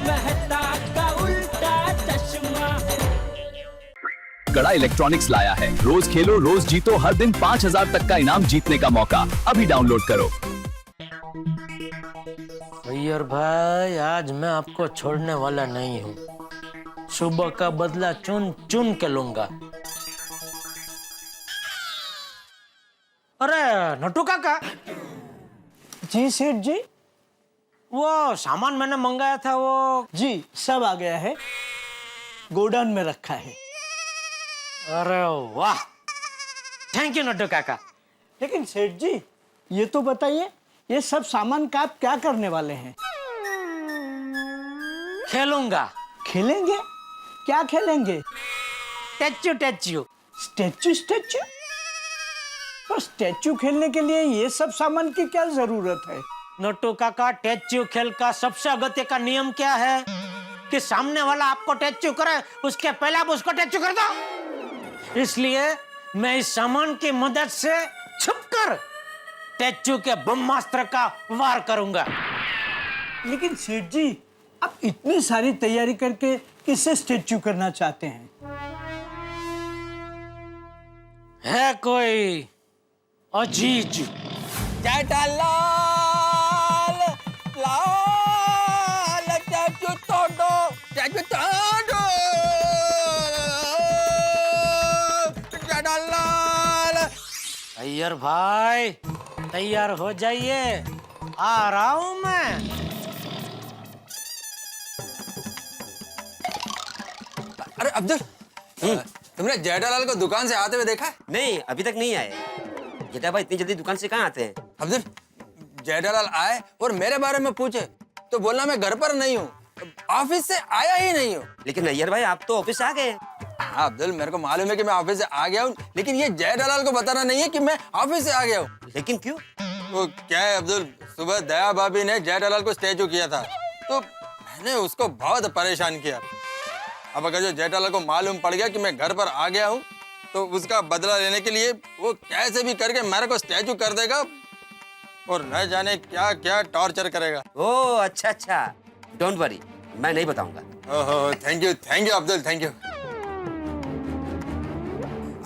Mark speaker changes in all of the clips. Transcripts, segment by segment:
Speaker 1: मेहता का उल्टा चश्मा।
Speaker 2: गड़ा इलेक्ट्रॉनिक्स लाया है, रोज खेलो रोज जीतो, हर दिन 5,000 तक का इनाम जीतने का मौका। अभी डाउनलोड करो।
Speaker 3: अय्यर भाई, आज मैं आपको छोड़ने वाला नहीं हूँ। सुबह का बदला चुन चुन के लूंगा। अरे नटू काका।
Speaker 4: जी सेठ जी।
Speaker 3: वो सामान मैंने मंगाया था वो।
Speaker 4: जी सब आ गया है, गोडाउन में रखा है।
Speaker 3: अरे वाह, थैंक यू नटू काका।
Speaker 4: लेकिन सेठ जी ये तो बताइए, ये सब सामान का आप क्या करने वाले हैं?
Speaker 3: खेलूंगा।
Speaker 4: खेलेंगे? क्या खेलेंगे?
Speaker 3: टैचू टैचू।
Speaker 4: Statue statue? पर स्टैचू खेलने के लिए ये सब सामान की क्या जरूरत है?
Speaker 3: नोटू काका, टैचू खेल का सबसे अगत्य का नियम क्या है कि सामने वाला आपको टैचू करे उसके पहले आप उसको टैचू कर दो। इसलिए मैं इस सामान की मदद से छुपकर टैचू के ब्रह्मास्त्र का वार करूंगा।
Speaker 4: लेकिन सेठ जी, आप इतनी सारी तैयारी करके किससे स्टैचू करना चाहते हैं?
Speaker 3: है कोई अजीज।
Speaker 5: जेठालाल लाल टैचू तोड़ो, टैचू तोड़ो। जेठालाल।
Speaker 3: अय्यर भाई, तैयार हो जाइए, आ रहा हूं मैं।
Speaker 5: अरे अब्दुल, तुमने जेठालाल को दुकान से आते हुए देखा है?
Speaker 6: नहीं, अभी तक नहीं आए। जेठा भाई इतनी जल्दी दुकान से कहाँ आते हैं?
Speaker 5: अब्दुल, जेठालाल आए और मेरे बारे में पूछे तो बोलना मैं घर पर नहीं हूँ, ऑफिस से आया ही नहीं हूँ।
Speaker 6: लेकिन अय्यर भाई, आप तो ऑफिस से आ गए।
Speaker 5: हाँ अब्दुल, मेरे को मालूम है कि मैं ऑफिस से आ गया हूँ, लेकिन ये जेठालाल को बताना नहीं है कि मैं ऑफिस से आ गया हूँ।
Speaker 6: लेकिन क्यों?
Speaker 5: वो क्या है अब्दुल, सुबह दया भाभी ने जेठालाल को स्टैचू किया था, तो मैंने उसको बहुत परेशान किया। अब अगर जो जेठालाल को मालूम पड़ गया कि मैं घर पर आ गया हूँ, तो उसका बदला लेने के लिए वो कैसे भी करके मेरे को स्टैचू कर देगा और न जाने क्या क्या टॉर्चर करेगा।
Speaker 6: ओह अच्छा अच्छा, डोंट वरी, मैं नहीं बताऊंगा।
Speaker 5: ओहो, thank you Abdul, thank you.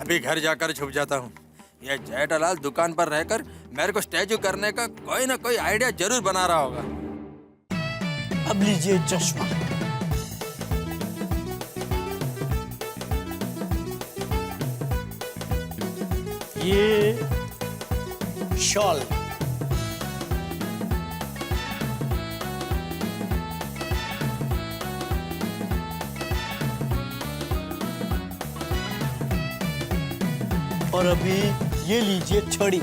Speaker 5: अभी घर जाकर छुप जाता हूँ। ये जेठालाल दुकान पर रहकर मेरे को स्टैचू करने का कोई ना कोई आइडिया जरूर बना रहा होगा।
Speaker 4: अब लीजिए चश्मा। ये शॉल। और अभी ये लीजिए छड़ी।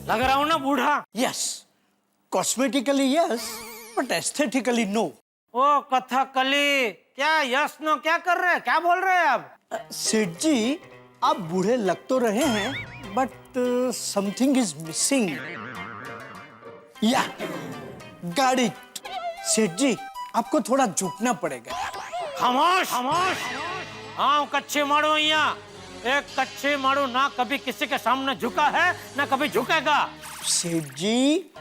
Speaker 3: लग रहा हूं ना बूढ़ा?
Speaker 4: Yes, cosmetically yes, but aesthetically no.
Speaker 3: ओ कथकली, क्या यस नो क्या कर रहे हैं, क्या बोल रहे हैं आप?
Speaker 4: सेठ जी, आप बूढ़े लग तो रहे हैं, बट समथिंग इज मिसिंग। या गॉट इट। सेठ जी, आपको थोड़ा झुकना पड़ेगा।
Speaker 3: खामोश खामोश। हाँ, कच्चे मारो यहाँ। एक कच्चे मारो ना कभी किसी के सामने झुका है ना कभी झुकेगा।
Speaker 4: सेठ जी,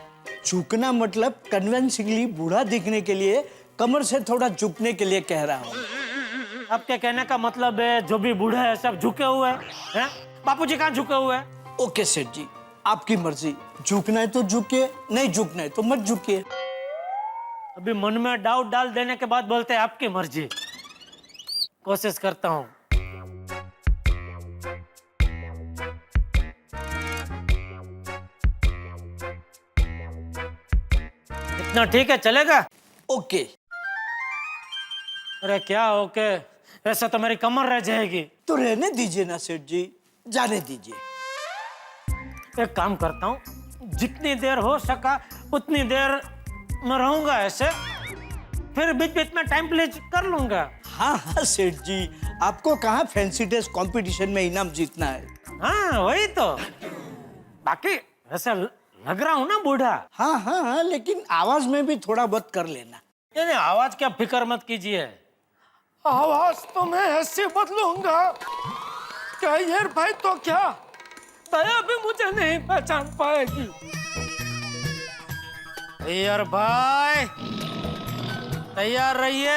Speaker 4: झुकना मतलब कन्वेंसिंगली बूढ़ा दिखने के लिए कमर से थोड़ा झुकने के लिए कह रहा हूँ।
Speaker 3: आपके कहने का मतलब है जो भी बूढ़े हैं सब झुके हुए हैं? बापूजी कहाँ झुके हुए हैं?
Speaker 4: ओके सेठ जी, आपकी मर्जी। झुकना है तो झुकिए, नहीं झुकना है तो मत झुकिए।
Speaker 3: अभी मन में डाउट डाल देने के बाद बोलते हैं आपकी मर्जी। कोशिश करता हूँ। इतना ठीक है, चलेगा?
Speaker 4: ओके।
Speaker 3: अरे क्या ओके, ऐसा तो मेरी कमर रह जाएगी।
Speaker 4: तो रहने दीजिए ना सेठ जी, जाने दीजिए।
Speaker 3: एक काम करता हूँ, जितनी देर हो सका उतनी देर मैं रहूंगा ऐसे, फिर बीच बीच में टाइम प्लीज कर लूंगा।
Speaker 4: हाँ हाँ सेठ जी, आपको कहाँ फैंसी ड्रेस कंपटीशन में इनाम जीतना है।
Speaker 3: हाँ वही तो। बाकी वैसे लग रहा हूँ ना बूढ़ा।
Speaker 4: हाँ हाँ हाँ, लेकिन आवाज में भी थोड़ा बहुत कर लेना।
Speaker 3: नहीं आवाज क्या फिक्र मत कीजिए, आवाज तो मैं ऐसे बदलूंगा क्या यार भाई, तो क्या दया भी मुझे नहीं पहचान पाएगी। यार भाई तैयार रहिए,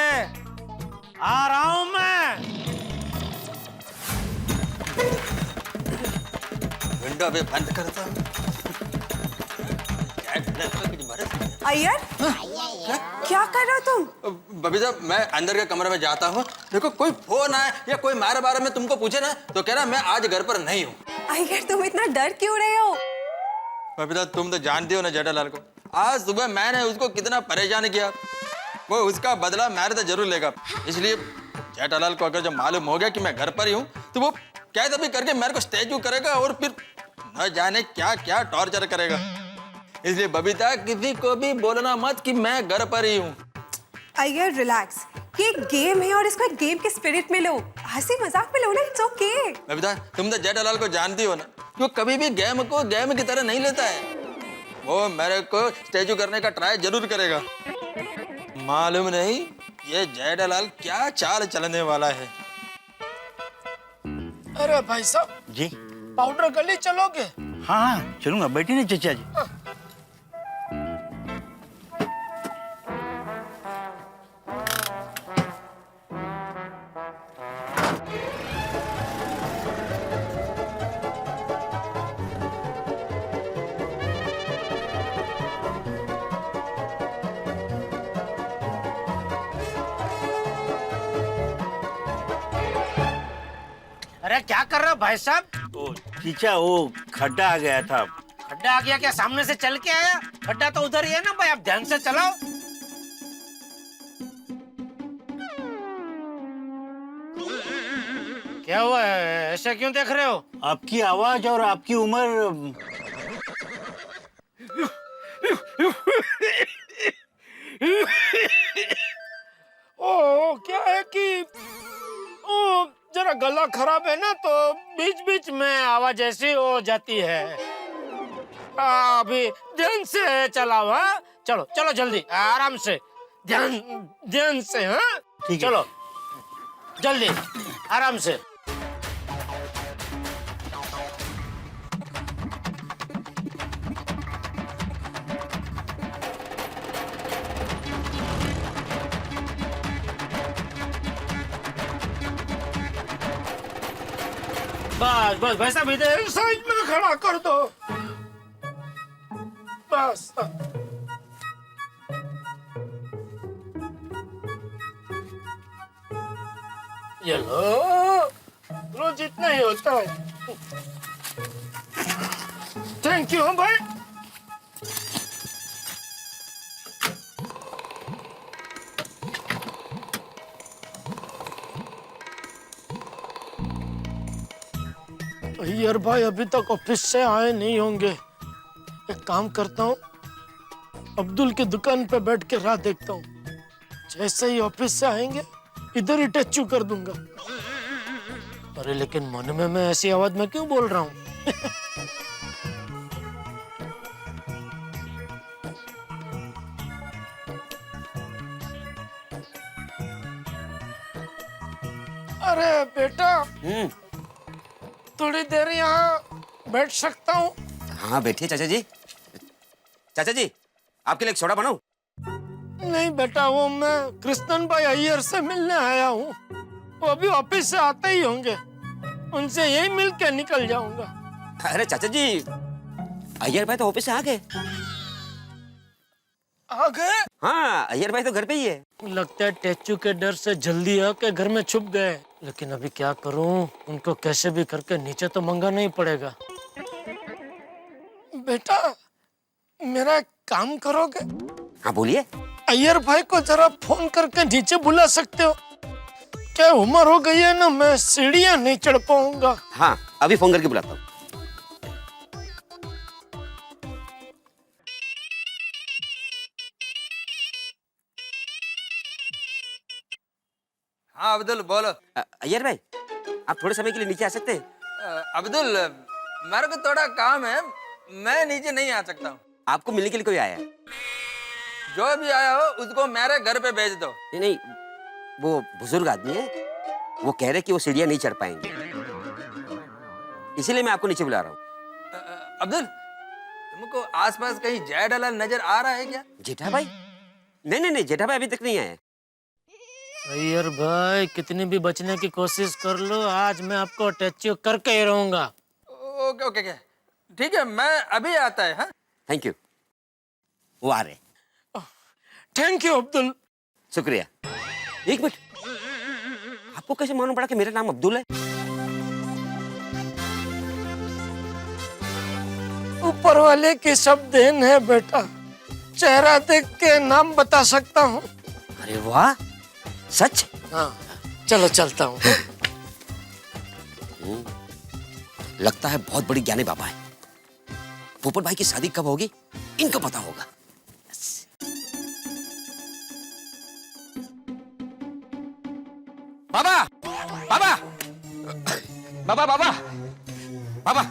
Speaker 3: आ रहा हूं मैं।
Speaker 5: विंडो भी बंद करता हूँ।
Speaker 7: अय्यर क्या कर रहे हो तुम?
Speaker 5: बबीता मैं अंदर के कमरे में जाता हूँ, देखो कोई फोन आए या कोई हमारे बारे में तुमको पूछे ना तो कहना मैं आज घर पर नहीं हूँ।
Speaker 7: अय्यर तुम इतना डर क्यों रहे हो?
Speaker 5: बबीता तुम तो जानती हो ना जेठालाल को, आज सुबह मैंने उसको कितना परेशान किया, वो उसका बदला मेरे तो जरूर लेगा। इसलिए जेठालाल को अगर जब मालूम हो गया कि मैं घर पर ही हूँ तो वो कैसे भी करके मेरे को स्टैचू करेगा और फिर न जाने क्या क्या टॉर्चर करेगा। इसलिए बबीता किसी को भी बोलना मत कि मैं घर पर ही हूँ।
Speaker 7: अय्यर रिलैक्स, ये एक गेम है और इसको एक गेम के स्पिरिट में लो, हंसी मजाक में लो ना, इट्स ओके।
Speaker 5: बबीता तुम तो जेठालाल को जानती हो ना, वो कभी भी गेम को गेम की तरह नहीं लेता है। वो मेरे को स्टैचू करने का ट्राई जरूर करेगा। मालूम नहीं ये जेठालाल क्या चाल चलने वाला है।
Speaker 3: अरे भाई साहब
Speaker 8: जी
Speaker 3: पाउडर गली चलोगे?
Speaker 8: हाँ हाँ चलूंगा, बैठिए ना चचा जी।
Speaker 3: अरे क्या कर रहे हो भाई साहब?
Speaker 8: ओ चीचा वो खड्डा आ गया था।
Speaker 3: खड्डा आ गया क्या? सामने से चल के आया? खड्डा तो उधर ही है ना भाई, आप ध्यान से चलाओ। क्या हुआ है? ऐसे क्यों देख रहे हो?
Speaker 8: आपकी आवाज और आपकी उम्र।
Speaker 3: ओ क्या है कि ओ जरा गला खराब है ना, तो बीच बीच में आवाज ऐसी हो जाती है। अभी ध्यान से चलाओ। हाँ चलो चलो जल्दी, आराम से, ध्यान ध्यान से। हाँ
Speaker 8: ठीक है।
Speaker 3: चलो जल्दी आराम से। बस बस भाई साहब इधर साइड में खड़ा कर दो बस। ये लो, रोज इतना ही होता है। थैंक यू भाई। यार भाई अभी तक ऑफिस से आए नहीं होंगे। एक काम करता हूँ, अब्दुल की दुकान पे बैठ के राह देखता हूँ। जैसे ही ऑफिस से आएंगे इधर ही टच्चू कर दूंगा। अरे लेकिन मन में मैं ऐसी आवाज में क्यों बोल रहा हूँ? अरे बेटा थोड़ी देर यहाँ बैठ सकता हूँ?
Speaker 6: हाँ बैठिए चाचा जी। चाचा जी आपके लिए एक सोडा बनाऊं?
Speaker 3: नहीं बेटा, वो मैं कृष्णन भाई अय्यर से मिलने आया हूँ। वो अभी ऑफिस से आते ही होंगे, उनसे यही मिल के निकल जाऊंगा।
Speaker 6: अरे चाचा जी अय्यर भाई तो ऑफिस से आ गए।
Speaker 3: आ गए?
Speaker 6: हाँ अय्यर भाई तो घर पे ही है।
Speaker 3: लगता है टेचू के डर से जल्दी आके घर में छुप गए। लेकिन अभी क्या करूं, उनको कैसे भी करके नीचे तो मंगाना ही पड़ेगा। बेटा मेरा एक काम करोगे?
Speaker 6: हाँ बोलिए।
Speaker 3: अय्यर भाई को जरा फोन करके नीचे बुला सकते हो क्या? उम्र हो गई है ना, मैं सीढ़ियां नहीं चढ़ पाऊंगा।
Speaker 6: हाँ अभी फोन करके बुलाता हूँ।
Speaker 5: हाँ अब्दुल बोलो।
Speaker 6: अय्यर भाई आप थोड़े समय के लिए नीचे आ सकते हैं?
Speaker 5: अब्दुल, मेरे को थोड़ा काम है, मैं नीचे नहीं आ सकता हूँ।
Speaker 6: आपको मिलने के लिए कोई आया है?
Speaker 5: जो भी आया हो उसको मेरे घर पे भेज दो।
Speaker 6: नहीं नहीं, वो बुजुर्ग आदमी है, वो कह रहे कि वो सीढ़ियाँ नहीं चढ़ पाएंगे, इसीलिए मैं आपको नीचे बुला रहा हूँ।
Speaker 5: अब्दुल, तुमको आसपास कहीं जेठालाल नजर आ रहा है क्या?
Speaker 6: जेठा भाई? नहीं नहीं नहीं, जेठा भाई अभी तक नहीं आए।
Speaker 3: अय्यर भाई, कितनी भी बचने की कोशिश कर लो, आज मैं आपको टैचू करके ही रहूंगा।
Speaker 5: ओके ओके ओके, ठीक है, मैं अभी आता है। हाँ,
Speaker 6: थैंक यू। वो आ रहे।
Speaker 3: Thank you Abdul.
Speaker 6: शुक्रिया। एक मिनट, आपको कैसे मालूम पड़ा कि मेरा नाम अब्दुल है?
Speaker 3: ऊपर वाले की सब देन है बेटा, चेहरा देख के नाम बता सकता हूँ।
Speaker 6: अरे वाह, सच?
Speaker 3: हाँ, चलो चलता हूँ।
Speaker 6: लगता है बहुत बड़ी ज्ञानी बाबा है। पोपट भाई की शादी कब होगी इनको पता होगा। बाबा बाबा बाबा बाबा बाबा,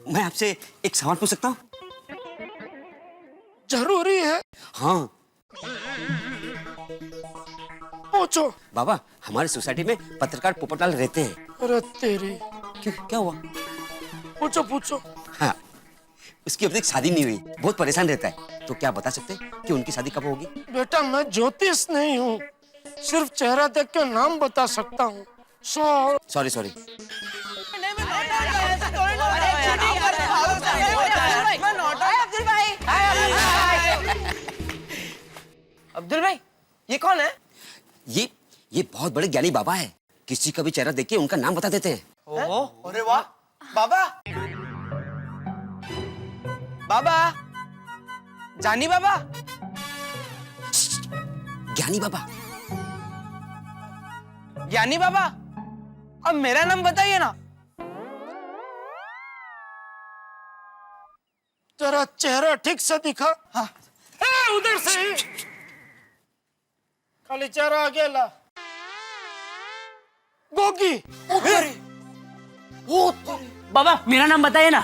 Speaker 6: मैं आपसे एक सवाल पूछ सकता हूँ?
Speaker 3: जरूरी है,
Speaker 6: हाँ।
Speaker 3: पूछो।
Speaker 6: बाबा, हमारी सोसाइटी में पत्रकार पोपटलाल रहते हैं।
Speaker 3: अरे तेरी,
Speaker 6: क्यों, क्या हुआ?
Speaker 3: पूछो पूछो।
Speaker 6: हाँ, उसकी अभी तक शादी नहीं हुई, बहुत परेशान रहता है, तो क्या बता सकते हैं कि उनकी शादी कब होगी?
Speaker 3: बेटा, मैं ज्योतिष नहीं हूँ, सिर्फ चेहरा देख के नाम बता सकता हूँ।
Speaker 6: Sorry sorry.
Speaker 1: अब्दुल भाई, ये कौन है?
Speaker 6: ये बहुत बड़े ज्ञानी बाबा है, किसी का भी चेहरा देख के उनका नाम बता देते हैं।
Speaker 1: ओहो, अरे वाह, बाबा, बाबा, जानी बाबा,
Speaker 6: ज्ञानी बाबा।
Speaker 1: ज्ञानी बाबा, अब मेरा नाम बताइए ना।
Speaker 3: तेरा चेहरा ठीक से दिखा। हाँ। उधर से ही, खाली चेहरा आगे ला। गोगी।
Speaker 1: बाबा, मेरा नाम बताइए ना।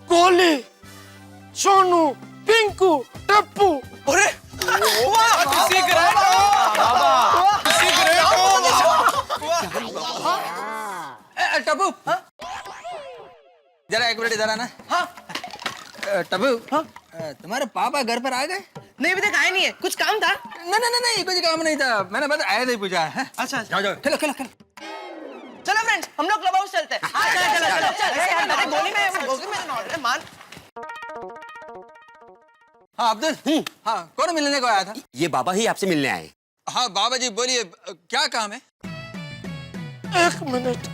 Speaker 3: गोली, सोनू, पिंकू, टप्पू।
Speaker 1: अरे
Speaker 5: टप्पू, जरा एक मिनट इधर आना।
Speaker 1: हाँ,
Speaker 5: टप्पू, तुम्हारे पापा घर पर आ गए?
Speaker 1: नहीं, अभी तक आए नहीं है, कुछ काम था।
Speaker 5: नहीं, कुछ काम नहीं था, मैंने बस आया था पूछा है।
Speaker 1: अच्छा,
Speaker 5: जाओ जाओ, खेलो खेलो खेलो।
Speaker 1: चलो फ्रेंड्स, हम लोग क्लब हाउस चलते हैं। चलो, गोली में अरे मान।
Speaker 5: हाँ अब्दुल, हाँ, कौन मिलने को आया था?
Speaker 6: ये बाबा ही आपसे मिलने आए।
Speaker 5: हाँ बाबा जी, बोलिए, क्या काम है?
Speaker 3: एक मिनट,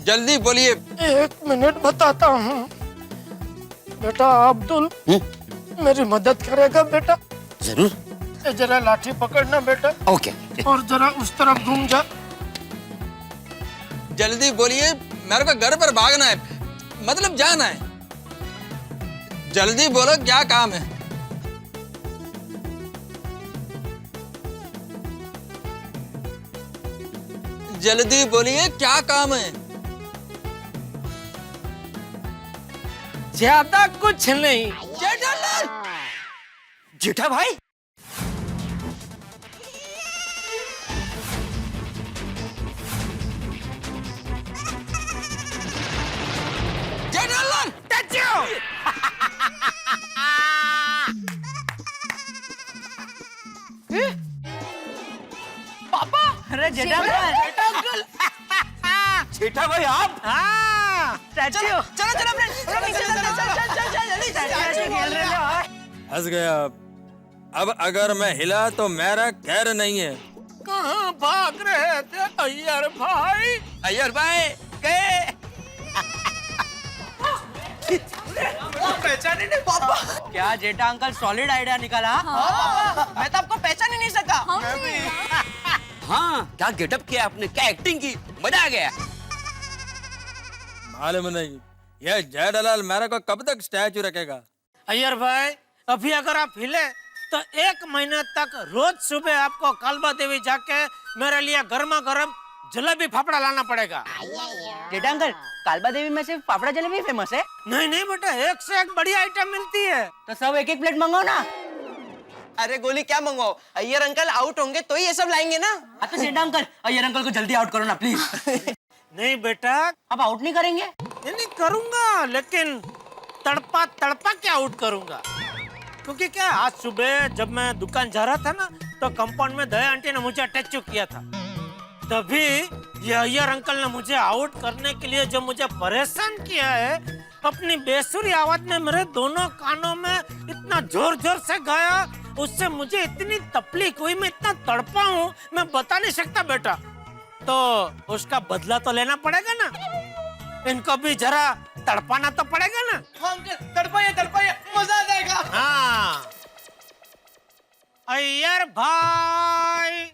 Speaker 5: जल्दी बोलिए।
Speaker 3: एक मिनट बताता हूँ। बेटा अब्दुल, मेरी मदद करेगा बेटा?
Speaker 6: जरूर।
Speaker 3: जरा लाठी पकड़ना बेटा।
Speaker 6: ओके।
Speaker 3: और जरा उस तरफ घूम जा।
Speaker 5: जल्दी बोलिए, मेरे को घर पर भागना है, मतलब जाना है। जल्दी बोलो, क्या काम है? जल्दी बोलिए, क्या काम है?
Speaker 3: ज्यादा कुछ नहीं।
Speaker 5: जेठालाल!
Speaker 6: जेठा भाई,
Speaker 5: जेठालाल!
Speaker 1: पापा, अरे जेठा अंकल।
Speaker 6: जेठा भाई आप?
Speaker 1: हाँ, चलो चलो फ्रेंड्स, जल्दी खेल रहे हो।
Speaker 5: हंस गया। अब अगर मैं हिला तो मेरा खैर नहीं है।
Speaker 3: कहाँ भाग रहे थे अय्यर भाई?
Speaker 6: अय्यर भाई गए।
Speaker 1: पहचान ही नहीं पापा। क्या जेठा अंकल सॉलिड आइडिया निकाला? हाँ, मैं तो आपको पहचान ही नहीं सका।
Speaker 6: हाँ, क्या गेटअप किया आपने, क्या एक्टिंग की, मजा आ गया।
Speaker 5: मालूम नहीं, यह जेठालाल मेरे को कब तक स्टैचू रखेगा?
Speaker 3: अय्यर भाई, अभी अगर आप हिले तो 1 महीने तक रोज सुबह आपको कालबा देवी जाके मेरे लिए गर्मा गर्म जलेबी फाफड़ा लाना पड़ेगा।
Speaker 1: जेठा अंकल, कालबा देवी में सिर्फ फाफड़ा जलेबी फेमस है।
Speaker 3: नहीं नहीं बेटा, एक से एक बढ़िया आइटम मिलती है।
Speaker 1: तो सब एक एक प्लेट मंगाओ ना। अरे गोली क्या मंगाओ, अय्यर अंकल आउट होंगे तो ही ये सब लाएंगे ना। तो जेठा अंकल, अय्यर अंकल को जल्दी आउट करो ना प्लीज।
Speaker 3: नहीं बेटा,
Speaker 1: अब आउट नहीं करेंगे?
Speaker 3: नहीं करूंगा, लेकिन तड़पा तड़पा के आउट करूंगा। क्योंकि क्या, आज सुबह जब मैं दुकान जा रहा था ना, तो कंपाउंड में दया आंटी ने मुझे अटैच किया था। तभी ये अय्यर अंकल ने मुझे आउट करने के लिए जो मुझे परेशान किया है, अपनी बेसुरी आवाज में मेरे दोनों कानों में इतना जोर जोर से गाया, उससे मुझे इतनी तकलीफ हुई, मैं इतना तड़पा हूँ, मैं बता नहीं सकता बेटा। तो उसका बदला तो लेना पड़ेगा ना, इनको भी जरा तड़पाना तो पड़ेगा ना।
Speaker 1: हाँ अंकल, तड़पाइए, मजा आ जाएगा।
Speaker 3: हाँ, अय्यर भाई,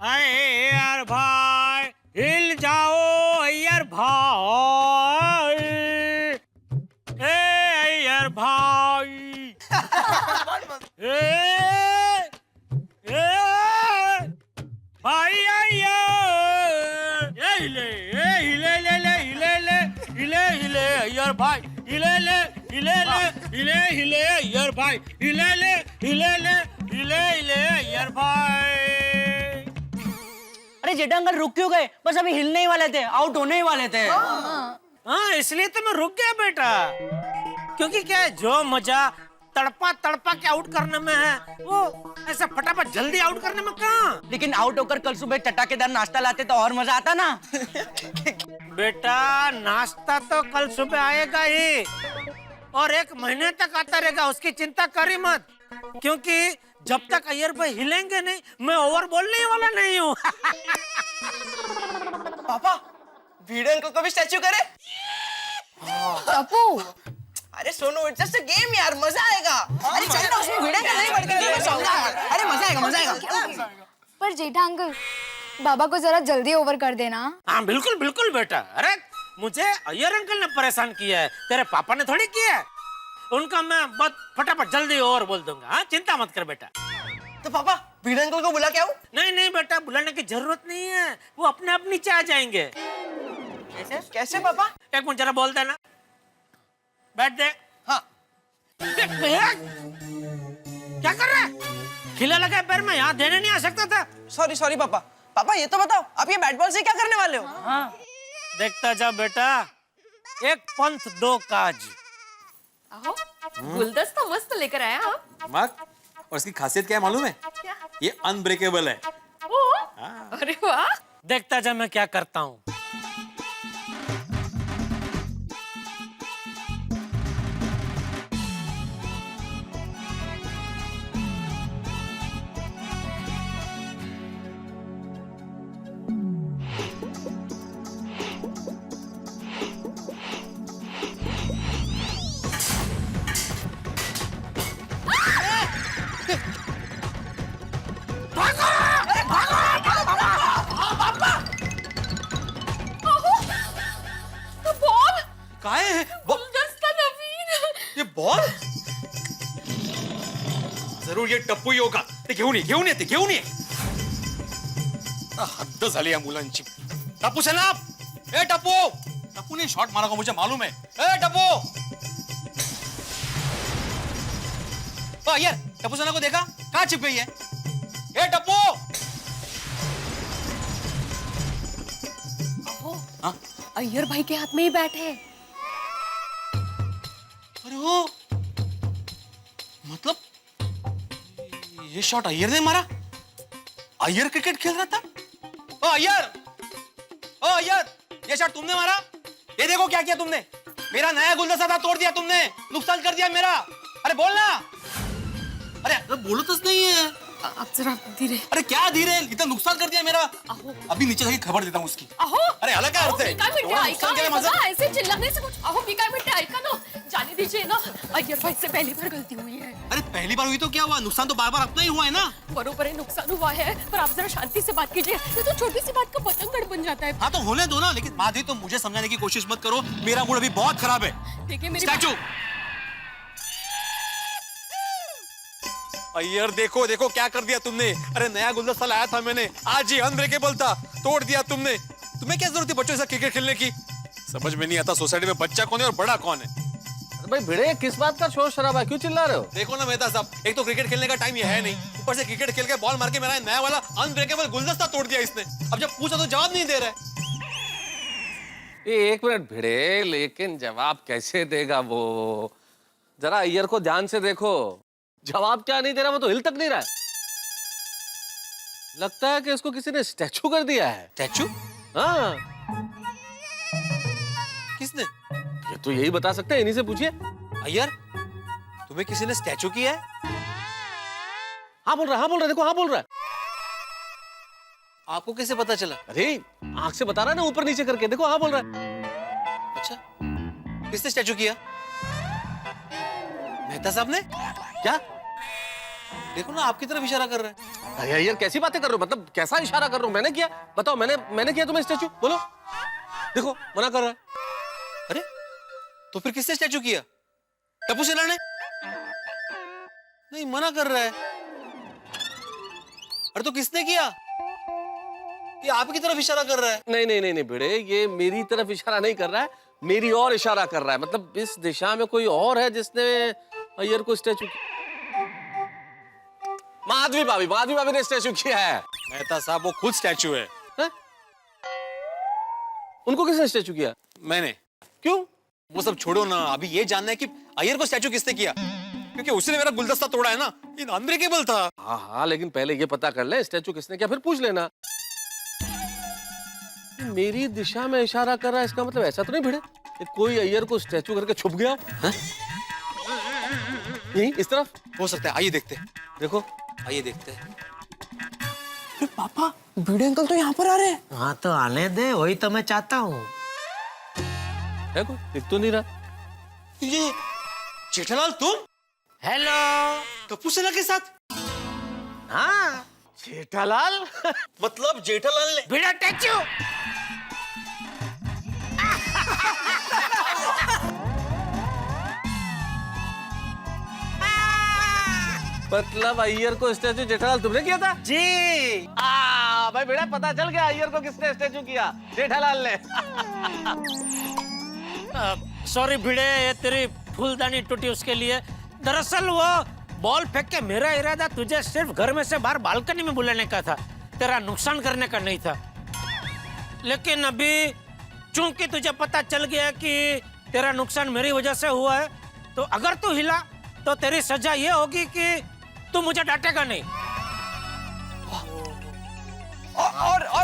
Speaker 3: अय्यर भाई, हिल जाओ अय्यर भाई, ए अय्यर भाई, ए भाई अय्यर, हिले अय्यर भाई, हिले अय्यर भाई, हिले अय्यर भाई।
Speaker 1: अरे जेठा अंकल रुक क्यों गए? बस अभी हिलने ही वाले थे, आउट होने ही वाले थे।
Speaker 3: हाँ, इसलिए तो मैं रुक गया बेटा, क्योंकि क्या है, जो मजा तड़पा तड़पा के आउट करने में है, वो ऐसा फटाफट जल्दी आउट करने में कहाँ।
Speaker 1: लेकिन आउट होकर कल सुबह चटाकेदार नाश्ता लाते तो और मजा आता ना।
Speaker 3: बेटा, नाश्ता तो कल सुबह आएगा ही, और 1 महीने तक आता रहेगा, उसकी चिंता करी मत। क्योंकि जब तक अय्यर भाई हिलेंगे नहीं, मैं ओवर बोलने ही वाला नहीं हूँ।
Speaker 1: पापा, भिड़े अंकल को भी स्टैच्यू करे?
Speaker 9: अपू,
Speaker 1: अरे Sonu, it's just a game यार, मजा आएगा। अरे चल ना, उसमें भिड़े अंकल नहीं बढ़ के। अरे मजा आएगा।
Speaker 9: पर जेठा अंकल, बाबा को जरा जल्दी ओवर कर देना।
Speaker 3: हाँ बिल्कुल बिल्कुल बेटा। अरे मुझे अय्यर अंकल ने परेशान किया है, तेरे पापा ने थोड़ी किया है। उनका मैं बहुत फटाफट जल्दी ओवर बोल दूंगा। हाँ, चिंता मत कर बेटा।
Speaker 1: तो पापा, भिड़े अंकल को बुला के आऊं?
Speaker 3: नहीं नहीं बेटा, बुलाने की जरूरत नहीं है, वो अपने आप नीचे आ जाएंगे।
Speaker 1: कैसे पापा?
Speaker 3: एक मिनट जरा बोल देना। बैठ दे।
Speaker 1: हाँ।
Speaker 3: देख, क्या कर रहा है? खिला लगा पैर में, यहाँ देने नहीं आ सकता था।
Speaker 1: सॉरी पापा। पापा ये तो बताओ, आप ये बैट बॉल से क्या करने वाले हो?
Speaker 3: हाँ, देखता जा बेटा, 1 पंथ 2 काज।
Speaker 10: आहो, गुलदस्ता मस्त लेकर आया आप।
Speaker 5: मग, और इसकी खासियत क्या है मालूम है?
Speaker 10: क्या?
Speaker 5: ये अनब्रेकेबल है।
Speaker 10: ओ, अरे वाह।
Speaker 3: देखता जा मैं क्या करता हूँ।
Speaker 10: गुलदस्ता नवीन।
Speaker 5: ये बॉल जरूर ये टप्पू ही होगा. ते घेऊन ये. हद्द झाली या मुलांची. टप्पू चल ना. ए टप्पू. टप्पू ने शॉट मारा को मुझे मालूम है. ए टप्पू. ओ यार टप्पू सना को देखा कहाँ छिप गई है. ए टप्पू.
Speaker 10: हाँ? अय्यर भाई के हाथ में ही बैट है.
Speaker 5: अरे वो मतलब ये शॉट अय्यर ने मारा. अय्यर क्रिकेट खेल रहा था. ओ अय्यर ये शॉट तुमने मारा. ये देखो क्या किया तुमने. मेरा नया गुलदस्ता था तोड़ दिया तुमने. नुकसान कर दिया मेरा. अरे बोलना. अरे बोलतच नहीं है.
Speaker 10: आप जरा धीरे.
Speaker 5: अरे क्या धीरे. इतना नुकसान कर दिया मेरा. अभी नीचे जाके खबर देता हूँ उसकी. अरे अलग क्या अर्थ है. नुकसान केलं माझं.
Speaker 10: ऐसे चिल्लाने से कुछ. अहो मी काय म्हणते ऐका ना. जाने दीजिए ना. अय्यर भाई से पहली बार गलती हुई है.
Speaker 5: अरे पहली बार हुई तो क्या हुआ. नुकसान तो बार बार अपना ही हुआ है ना.
Speaker 10: बरोबर है नुकसान हुआ है पर आप जरा शांति से बात कीजिए. ये तो छोटी सी बात का पतंगड़ बन जाता है.
Speaker 5: हाँ तो होने दो ना. लेकिन माधवी तो मुझे समझाने की कोशिश मत करो. मेरा मूड अभी बहुत खराब है.
Speaker 10: देखिए मेरी
Speaker 5: स्टैचू. अय्यर देखो देखो क्या कर दिया तुमने। अरे नया गुलदस्ता लाया था मैंने, आज ही अनब्रेकेबल था, तोड़ दिया तुमने। तुम्हें क्या जरूरत थी बच्चों से क्रिकेट खेलने की? समझ में नहीं आता सोसाइटी में बच्चा कौन है और बड़ा कौन है।
Speaker 11: अरे भाई भिड़े, किस बात का शोर शराबा, क्यों चिल्ला रहे हो?
Speaker 5: देखो ना मेहता साहब, एक तो क्रिकेट खेलने का टाइम ये है नहीं, ऊपर से क्रिकेट खेल के बॉल मार के मेरा नया वाला अनब्रेकेबल गुलदस्ता तोड़ दिया इसने। अब जब पूछा तो जवाब नहीं दे रहा है।
Speaker 11: एक मिनट भिड़े, लेकिन जवाब कैसे देगा वो? जरा अय्यर को ध्यान से देखो, जवाब क्या नहीं दे रहा, वो तो हिल तक नहीं रहा है। लगता है कि इसको किसी ने स्टैचू कर दिया है।
Speaker 5: स्टैचू?
Speaker 11: हाँ,
Speaker 5: किसने?
Speaker 11: ये तो यही बता सकते हैं, इन्हीं से पूछिए।
Speaker 5: अय्यर, तुम्हें किसी ने स्टैचू किया है?
Speaker 11: हाँ बोल रहा है, हाँ बोल रहा है, देखो हाँ बोल रहा है।
Speaker 5: आपको कैसे पता चला?
Speaker 11: अरे आंख से बता रहा है ना, ऊपर नीचे करके देखो हाँ बोल रहा है।
Speaker 5: अच्छा, किसने स्टैचू किया? मेहता साहब ने?
Speaker 11: क्या?
Speaker 5: देखो ना, आपकी तरफ इशारा कर रहा है।
Speaker 11: अरे अय्यर कैसी बातें कर रहे हो, मतलब कैसा इशारा कर रहा हूँ? मैंने किया? बताओ, मैंने किया तुम्हें स्टैचू? बोलो। देखो मना कर रहा है।
Speaker 5: अरे तो फिर किसने स्टैचू किया? टप्पू सेना ने? नहीं, मना कर रहा है। अरे तो किसने किया? ये आपकी तरफ इशारा कर रहा है।
Speaker 11: नहीं भिड़े, ये मेरी तरफ इशारा नहीं कर रहा है, मेरी और इशारा कर रहा है। मतलब इस दिशा में कोई और है जिसने अय्यर को स्टैचू माधवी भाभी ने स्टैचू किया है।
Speaker 5: मेहता साहब, वो खुद स्टैचू है।
Speaker 11: उनको किसने स्टैचू किया?
Speaker 5: मैंने।
Speaker 11: क्यों?
Speaker 5: वो सब छोड़ो ना, अभी ये जानना है कि अय्यर को स्टैचू किसने किया, क्योंकि उसने मेरा गुलदस्ता तोड़ा है ना, ये अनब्रेकेबल था।
Speaker 11: हाँ, लेकिन पहले ये पता कर ले स्टैचू किसने किया, फिर पूछ लेना। मेरी दिशा में इशारा कर रहा है, इसका मतलब ऐसा तो नहीं भिड़े कि कोई अय्यर को स्टैचू करके छुप गया? यही इस तरफ
Speaker 5: हो सकता है। आइए देखते हैं।
Speaker 11: देखो,
Speaker 5: आइए देखते हैं।
Speaker 1: पापा, भिड़े अंकल तो यहाँ पर आ रहे हैं।
Speaker 3: हाँ तो आने दे, वही तो मैं चाहता हूँ।
Speaker 11: है कोई? दिख तो नहीं रहा।
Speaker 5: ये जेठालाल तुम?
Speaker 3: हेलो।
Speaker 5: टप्पू सेना के साथ?
Speaker 3: हाँ,
Speaker 11: जेठालाल?
Speaker 5: मतलब जेठालाल ने?
Speaker 3: भिड़ा स्टैचू।
Speaker 11: मतलब अय्यर को स्टैचू जेठालाल तुमने किया था?
Speaker 3: जी।
Speaker 11: भाई बेटा पता चल गया अय्यर को किसने स्टैचू किया, जेठालाल ने।
Speaker 3: सॉरी भिड़े, ये तेरी फूलदानी टूटी उसके लिए। दरअसल वो बॉल फेंक के मेरा इरादा तुझे सिर्फ घर में से बाहर बालकनी में बुलाने का था, तेरा नुकसान करने का नहीं था। लेकिन अभी चूंकि तुझे पता चल गया कि तेरा नुकसान मेरी वजह से हुआ है, तो अगर तू हिला तो तेरी सजा ये होगी कि तू मुझे डांटेगा नहीं।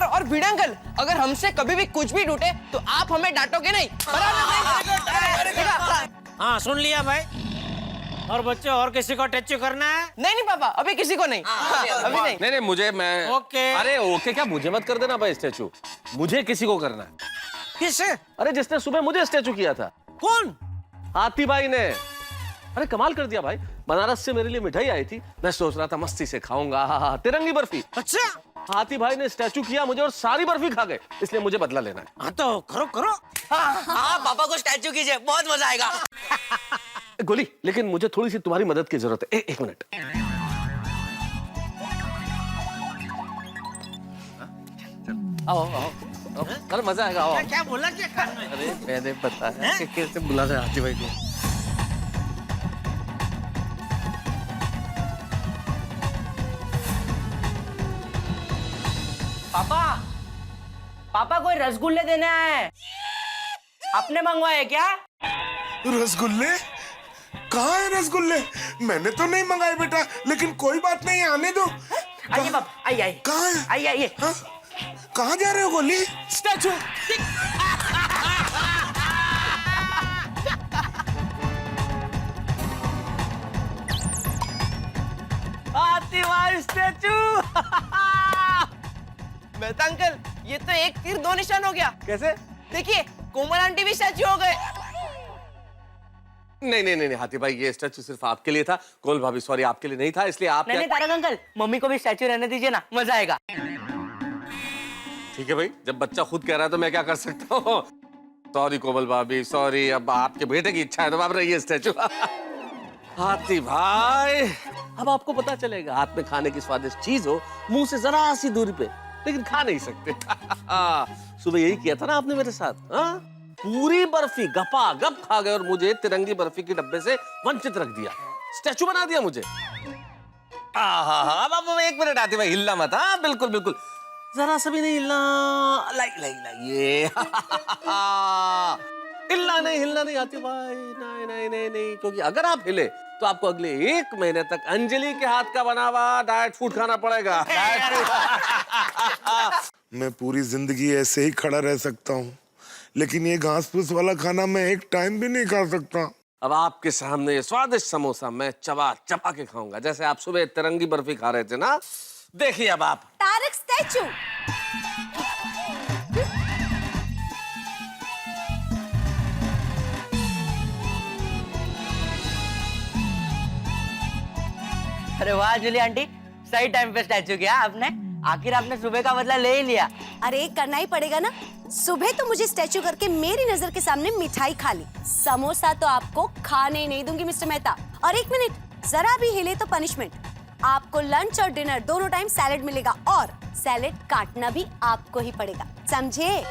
Speaker 1: और भिड़े अंकल, अगर हमसे कभी भी कुछ भी टूटे तो आप हमें डांटोगे नहीं, बराबर?
Speaker 3: हाँ सुन लिया भाई। और बच्चों, और किसी को टच करना है?
Speaker 1: नहीं पापा, अभी किसी को नहीं। अभी नहीं।
Speaker 11: नहीं मुझे, मैं
Speaker 3: ओके।
Speaker 11: अरे ओके क्या, मुझे मत कर देना भाई स्टैचू, मुझे किसी को करना है।
Speaker 3: किसे?
Speaker 11: अरे जिसने सुबह मुझे स्टैचू किया था।
Speaker 3: कौन?
Speaker 11: हाथी भाई ने। अरे कमाल कर दिया भाई, बनारस से मेरे लिए मिठाई आई थी, मैं सोच रहा था मस्ती से खाऊंगा तिरंगी बर्फी।
Speaker 3: अच्छा।
Speaker 11: हाथी भाई ने स्टैचू किया मुझे और सारी बर्फी खा गए, इसलिए मुझे बदला लेना है।
Speaker 3: हाँ तो करो करो।
Speaker 1: हाँ, पापा को स्टैचू कीजिए, बहुत मजा आएगा।
Speaker 11: गोली, लेकिन मुझे थोड़ी सी तुम्हारी मदद की जरूरत है। एक मिनट। आओ। अरे मजा आएगा, आओ।
Speaker 3: क्या बोला क्या कान में?
Speaker 11: अरे मैंने बताया कि कैसे बुला रहे हाथी भाई को।
Speaker 1: पापा कोई रसगुल्ले देने आए हैं, आपने मंगवाए क्या?
Speaker 12: रसगुल्ले? कहाँ है रसगुल्ले? मैंने तो नहीं मंगाए बेटा, लेकिन कोई बात नहीं, आने दो।
Speaker 1: आइए पापा, आइए।
Speaker 12: कहाँ है?
Speaker 1: आइए।
Speaker 12: हाँ? कहाँ जा रहे हो गोली?
Speaker 1: स्टैचू। हाथी भाई स्टैचू। मेहता अंकल, ये तो एक तीर दो निशान हो गया।
Speaker 11: कैसे?
Speaker 1: देखिए, कोमल आंटी भी स्टैचू हो गए।
Speaker 11: नहीं हाथी भाई, ये स्टैचू सिर्फ आपके लिए था। कोल भाभी सॉरी, आपके लिए नहीं था, इसलिए आप
Speaker 1: नहीं तारक अंकल, मम्मी को भी स्टैचू रहने दीजिए ना, मजा आएगा।
Speaker 11: ठीक है भाई, जब बच्चा खुद कह रहा है तो मैं क्या कर सकता हूँ। सॉरी कोमल भाभी, सॉरी। अब आपके बेटे की इच्छा है तो आप रहिए स्टैचू। हाथी भाई, अब आपको पता चलेगा, हाथ में खाने की स्वादिष्ट चीज हो, मुंह से जरा सी दूरी पे, लेकिन खा नहीं सकते। सुबह यही किया था ना आपने मेरे साथ, हाँ? पूरी बर्फी गपा गप खा गए और मुझे तिरंगी बर्फी के डब्बे से वंचित रख दिया, स्टैचू बना दिया मुझे। अब एक मिनट हाथी भाई, हिलना मत। हाँ बिल्कुल बिल्कुल, जरा सा भी नहीं हिलना। ये हिलना नहीं हाथी भाई, नहीं, क्योंकि अगर आप हिले तो आपको अगले 1 महीने तक अंजलि के हाथ का बना हुआ डाइट फूड खाना पड़ेगा।
Speaker 12: मैं पूरी जिंदगी ऐसे ही खड़ा रह सकता हूँ, लेकिन ये घास फूस वाला खाना मैं एक टाइम भी नहीं खा सकता।
Speaker 11: अब आपके सामने ये स्वादिष्ट समोसा मैं चबा चबा के खाऊंगा, जैसे आप सुबह तिरंगी बर्फी खा रहे थे ना। देखिए अब आप।
Speaker 7: तारक स्टैचू।
Speaker 1: अरे वाह अंजलि आंटी, सही टाइम पे स्टैचू किया आपने। आखिर आपने सुबह का बदला ले ही लिया।
Speaker 7: अरे करना ही पड़ेगा ना, सुबह तो मुझे स्टैचू करके मेरी नजर के सामने मिठाई खा ली, समोसा तो आपको खाने ही नहीं दूंगी मिस्टर मेहता। और 1 मिनट, जरा भी हिले तो पनिशमेंट। आपको लंच और डिनर दोनों टाइम सैलेड मिलेगा, और सैलेड काटना भी आपको ही पड़ेगा, समझे?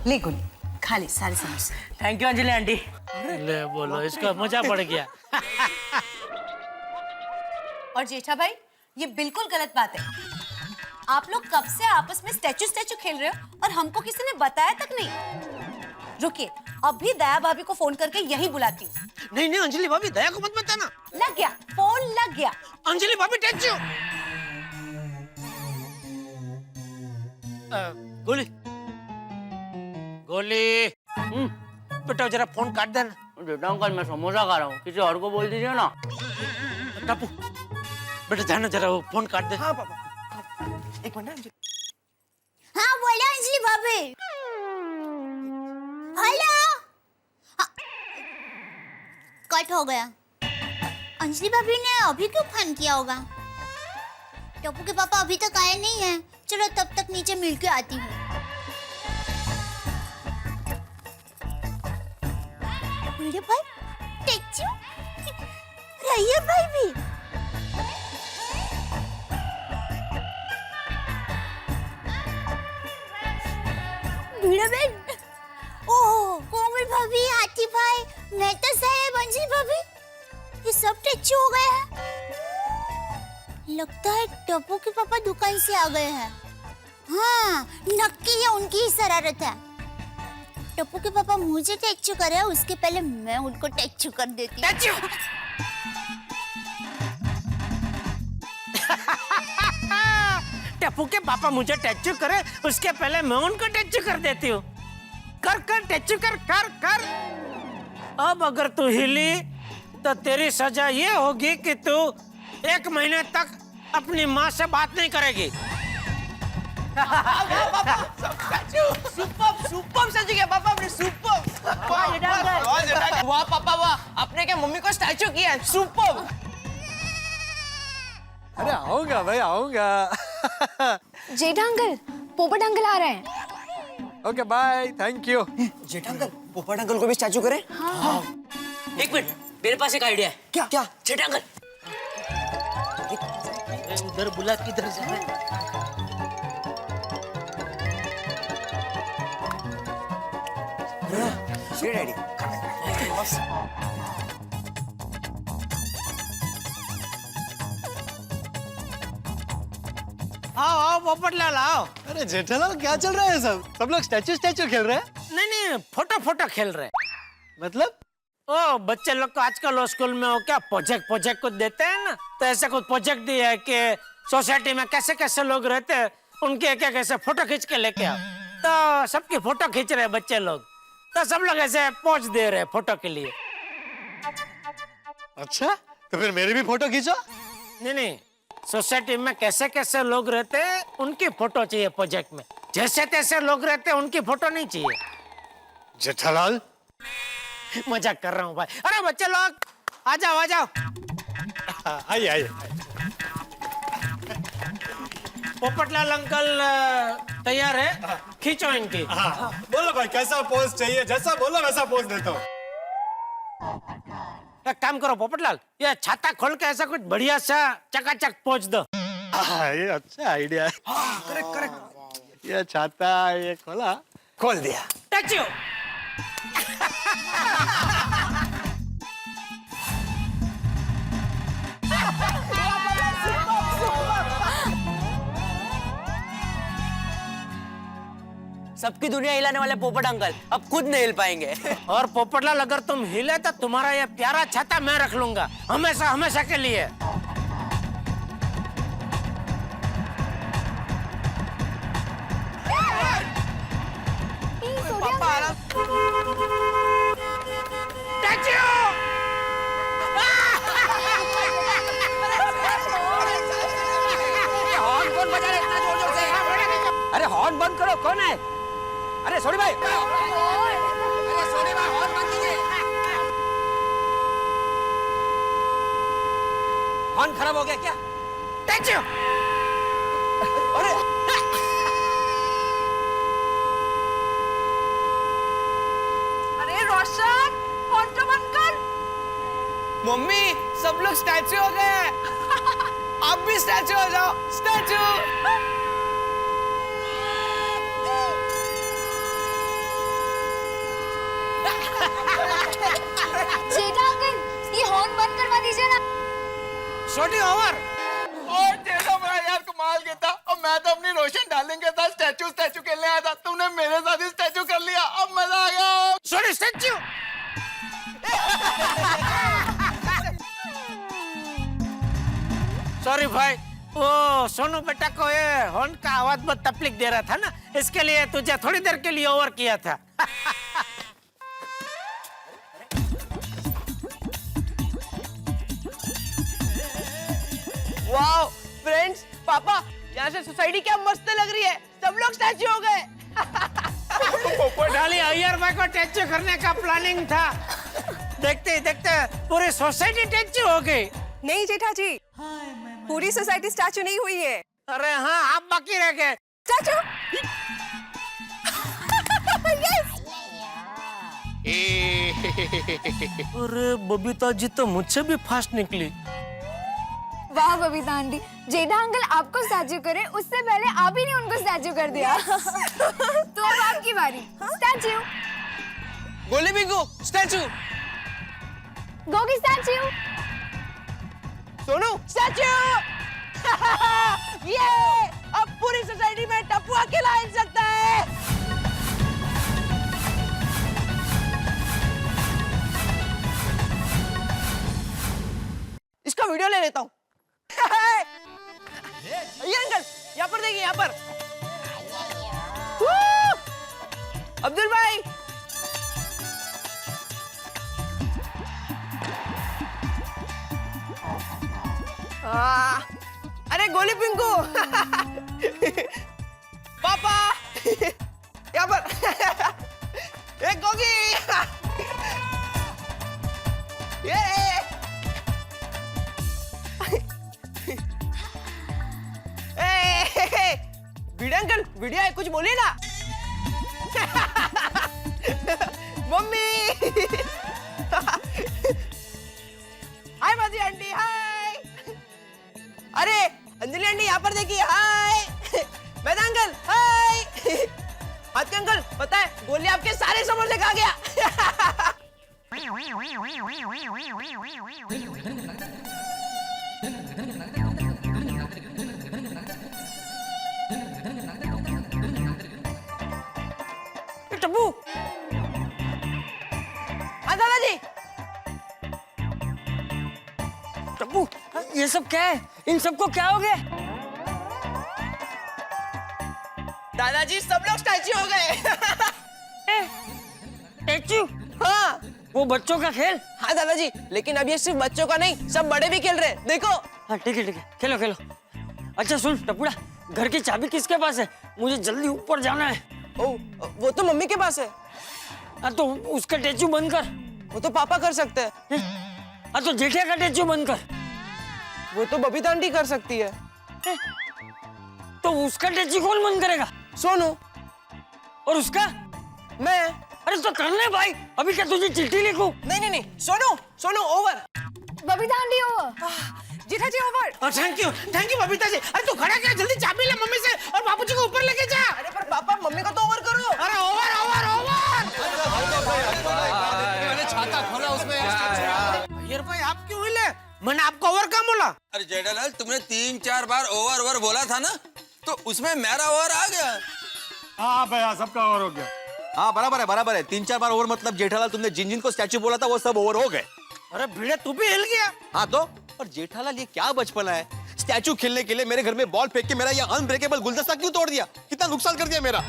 Speaker 7: ले गोली, खा ले सारे समोसे।
Speaker 1: Thank you Anjali aunty.
Speaker 3: ले बोलो, इसका मजा पड़ गया।
Speaker 7: और जेठा भाई, ये बिल्कुल गलत बात है। आप लोग कब से आपस में स्टैचू खेल रहे हो और हमको किसी ने बताया तक नहीं। रुकिए, अभी दया भाभी को फोन करके यही बुलाती हूँ।
Speaker 3: नहीं अंजलि भाभी, दया को मत बताना।
Speaker 7: लग गया, फोन लग गया।
Speaker 3: अंजलि भाभी टैचू। गोली बेटा जरा फोन काट देना।
Speaker 1: बेटा अंकल, मैं समोसा खा रहा हूँ, किसी और को बोल दीजिए ना।
Speaker 3: टापू बेटा जाना, जरा वो फोन काट दे।
Speaker 1: हाँ पापा, एक मिनट अंजलि।
Speaker 7: हाँ बोलो अंजलि भाभी। हेलो। कट हो गया। अंजलि भाभी ने अभी क्यों फोन किया होगा? टप्पू के पापा अभी तक आए नहीं हैं। चलो तब तक नीचे मिल के आती हूँ। बड़े भाई, टेक्चू, रैया भाई भी। वीरा बहन, ओह कोमल भाभी, हाथी भाई, मेहता साहब, अंजलि भाभी, ये सब टेक्चू हो गए हैं। लगता है टप्पू के पापा दुकान से आ गए हैं। हाँ, नक्की है, उनकी ही शरारत है। टप्पू के पापा मुझे टेक्चू करे, उसके पहले मैं उनको टेक्चू कर देती हूँ।
Speaker 3: टप्पू के पापा मुझे टैचू करे, उसके पहले मैं उनको टैचू कर देती हूँ। कर टैचू कर। अब अगर तू हिली तो तेरी सजा ये होगी कि तू 1 महीने तक अपनी माँ से बात नहीं करेगी।
Speaker 1: सुपर सच गया पापा, आपने सुपर। वाह पापा वाह, आपने क्या मम्मी को स्टैचू किया है? सुपर।
Speaker 5: अरे आऊंगा भाई, आऊंगा।
Speaker 9: जेठा अंकल, पोपट अंकल आ रहे हैं।
Speaker 5: Okay bye, thank you.
Speaker 1: Jetha uncle, Popat uncle को भी स्टैचू करें? हाँ। 1 मिनट, मेरे पास एक आइडिया है। क्या? जेठा अंकल,
Speaker 3: उधर बुला, किधर जा रहे हैं? आओ पोपटलाल आओ।
Speaker 8: अरे जेठालाल, क्या चल रहा है? सब लोग स्टैचू खेल रहे हैं।
Speaker 3: नहीं, फोटो खेल रहे।
Speaker 8: मतलब?
Speaker 3: ओ बच्चे लोग को आजकल स्कूल में वो क्या प्रोजेक्ट कुछ देते हैं ना, तो ऐसा कुछ प्रोजेक्ट दिया है कि सोसाइटी में कैसे लोग रहते हैं, उनके क्या कैसे फोटो खींच के लेके आओ। तो सबकी फोटो खींच रहे बच्चे लोग, तो सब लोग ऐसे पोज दे रहे फोटो के लिए।
Speaker 8: अच्छा, तो फिर मेरी भी फोटो खींचो।
Speaker 3: नहीं, सोसाइटी में कैसे कैसे लोग रहते हैं उनकी फोटो चाहिए प्रोजेक्ट में। जैसे तैसे लोग रहते हैं उनकी फोटो नहीं चाहिए।
Speaker 8: जेठालाल,
Speaker 3: मजाक कर रहा हूँ भाई। अरे बच्चे लोग आ जाओ आ जाओ।
Speaker 8: आइए आइए।
Speaker 3: पोपटलाल अंकल तैयार है, खींचो इनकी।
Speaker 8: हाँ, बोलो भाई कैसा पोज चाहिए, जैसा बोलो वैसा पोज देता हूँ।
Speaker 3: एक काम करो पोपटलाल, ये छाता खोल के ऐसा कुछ बढ़िया सा चकाचक पोज दो।
Speaker 8: ये अच्छा आइडिया है।
Speaker 3: Correct correct.
Speaker 8: ये छाता ये खोला, खोल दिया।
Speaker 3: Touch you.
Speaker 1: सबकी दुनिया हिलाने वाले पोपट अंकल अब खुद नहीं हिल पाएंगे।
Speaker 3: और पोपटलाल अगर तुम हिले तो तुम्हारा ये प्यारा छाता मैं रख लूंगा हमेशा हमेशा के लिए।
Speaker 1: हॉर्न कौन बजा रहा है इतना जोर जोर से? अरे हॉर्न बंद करो, कौन है? अरे सोनी भाई, अरे सोनी भाई हॉर्न बंद कीजिए। हॉर्न खराब हो गया क्या? अरे
Speaker 10: अरे रोशन, हॉर्न तो बंद कर।
Speaker 1: मम्मी सब लोग स्टैचू हो गए हैं। आप भी स्टैचू हो जाओ, स्टैचू।
Speaker 9: जेठा अंकल, ये हॉर्न बंद करवा दीजिए ना।
Speaker 3: छोटी ओवर।
Speaker 5: और जेठा बड़ा यार कमाल के था। अब मैं तो अपनी रोशन डार्लिंग के साथ स्टैचू खेलने आया था, तुमने मेरे साथ ही स्टैचू कर लिया। अब मजा आ गया।
Speaker 3: Sorry statue. सॉरी भाई, वो सोनू बेटा को ये हॉर्न का आवाज बहुत तकलीफ दे रहा था ना, इसके लिए तुझे थोड़ी देर के लिए ओवर किया था।
Speaker 1: वाओ फ्रेंड्स, पापा यहाँ से सोसाइटी क्या मस्त लग रही है। सब लोग स्टैचू हो गए।
Speaker 3: पोपटलाल अय्यर भाई को स्टैचू करने का प्लानिंग था, देखते ही देखते पूरी सोसाइटी स्टैचू हो गई।
Speaker 10: नहीं जेठा जी, पूरी सोसाइटी स्टैचू नहीं हुई है।
Speaker 3: अरे हाँ, आप बाकी रह गए।
Speaker 10: स्टैचू।
Speaker 3: अरे बबीता जी तो मुझसे भी फास्ट निकली।
Speaker 9: वाह बबीता आंटी, जेठा अंकल आपको स्टैचू करे उससे पहले आप ही ने उनको स्टैचू कर दिया। तो अब आपकी बारी। स्टैचू।
Speaker 1: गोली Bingo statue.
Speaker 9: Gogi statue.
Speaker 1: Sonu statue. ये अब पूरी सोसाइटी में टप्पू अकेला हिल सकता है। इसका वीडियो ले लेता हूँ। ये अंकल यहाँ पर देखिए, यहाँ पर। अब्दुल भाई, अरे गोली पिंकू। पापा यहाँ पर। एक गोगी। ये वीडियो अंकल, वीडियो है, कुछ बोलिए ना। मम्मी। हाय बाजी आंटी, हाय। अरे अंजलि आंटी यहाँ पर देखिए, हाय। मेहता अंकल, हाय। हाथ के अंकल, पता है गोली आपके सारे समोसे खा गया। टप्पू। हाँ दादाजी। टप्पू, ये सब क्या है? इन सबको क्या हो गया? दादाजी सब लोग स्टैचू हो गए।
Speaker 3: स्टैचू?
Speaker 1: हाँ,
Speaker 3: वो बच्चों का खेल।
Speaker 1: हाँ दादाजी, लेकिन अब ये सिर्फ बच्चों का नहीं, सब बड़े भी खेल रहे हैं। देखो।
Speaker 13: हाँ ठीक है, खेलो खेलो। अच्छा सुन टपुड़ा, घर की चाबी किसके पास है? मुझे जल्दी ऊपर जाना है।
Speaker 1: ओ, वो तो मम्मी के पास है।
Speaker 13: हाँ तो उसका टैचू बंद कर।
Speaker 1: वो तो पापा कर सकते हैं।
Speaker 13: हाँ तो जेठिया का टैचू बंद कर।
Speaker 1: वो तो बबीता आंटी कर सकती है।
Speaker 13: तो उसका टैचू कौन बंद करेगा?
Speaker 1: सोनू।
Speaker 13: और उसका?
Speaker 1: मैं।
Speaker 13: अरे तो करने भाई, अभी क्या तुझे चिट्ठी लिखूं?
Speaker 1: नहीं, Sonu over.
Speaker 9: Babita aunty over.
Speaker 3: Jetha ji over. Thank you Babita ji. अरे तू खड़ा क्या, जल्दी चाबी ले मम्मी से और बाबूजी को ऊपर लेके जा।
Speaker 1: अरे पर पापा मम्मी को तो ओवर करो।
Speaker 3: अरे ओवर।
Speaker 5: मैंने छाता खोला उसमें
Speaker 3: अय्यर भाई आप क्यों हिले? मैंने आपको ओवर कहाँ बोला?
Speaker 5: अरे जेठालाल, तुमने 3-4 बार ओवर बोला था ना, तो उसमें मेरा ओवर आ गया।
Speaker 8: हाँ भैया, सबका ओवर हो गया।
Speaker 14: हाँ बराबर है। 3-4 बार ओवर मतलब जेठालाल तुमने जिन को स्टैचू बोला था वो सब ओवर हो गए।
Speaker 3: अरे भिड़े तू भी हिल गया।
Speaker 14: हाँ तो पर जेठालाल ये क्या बचपना है? स्टैचू खेलने के लिए मेरे घर में बॉल फेंक के मेरा ये अनब्रेकेबल गुलदस्ता क्यों तोड़ दिया? कितना नुकसान कर दिया मेरा।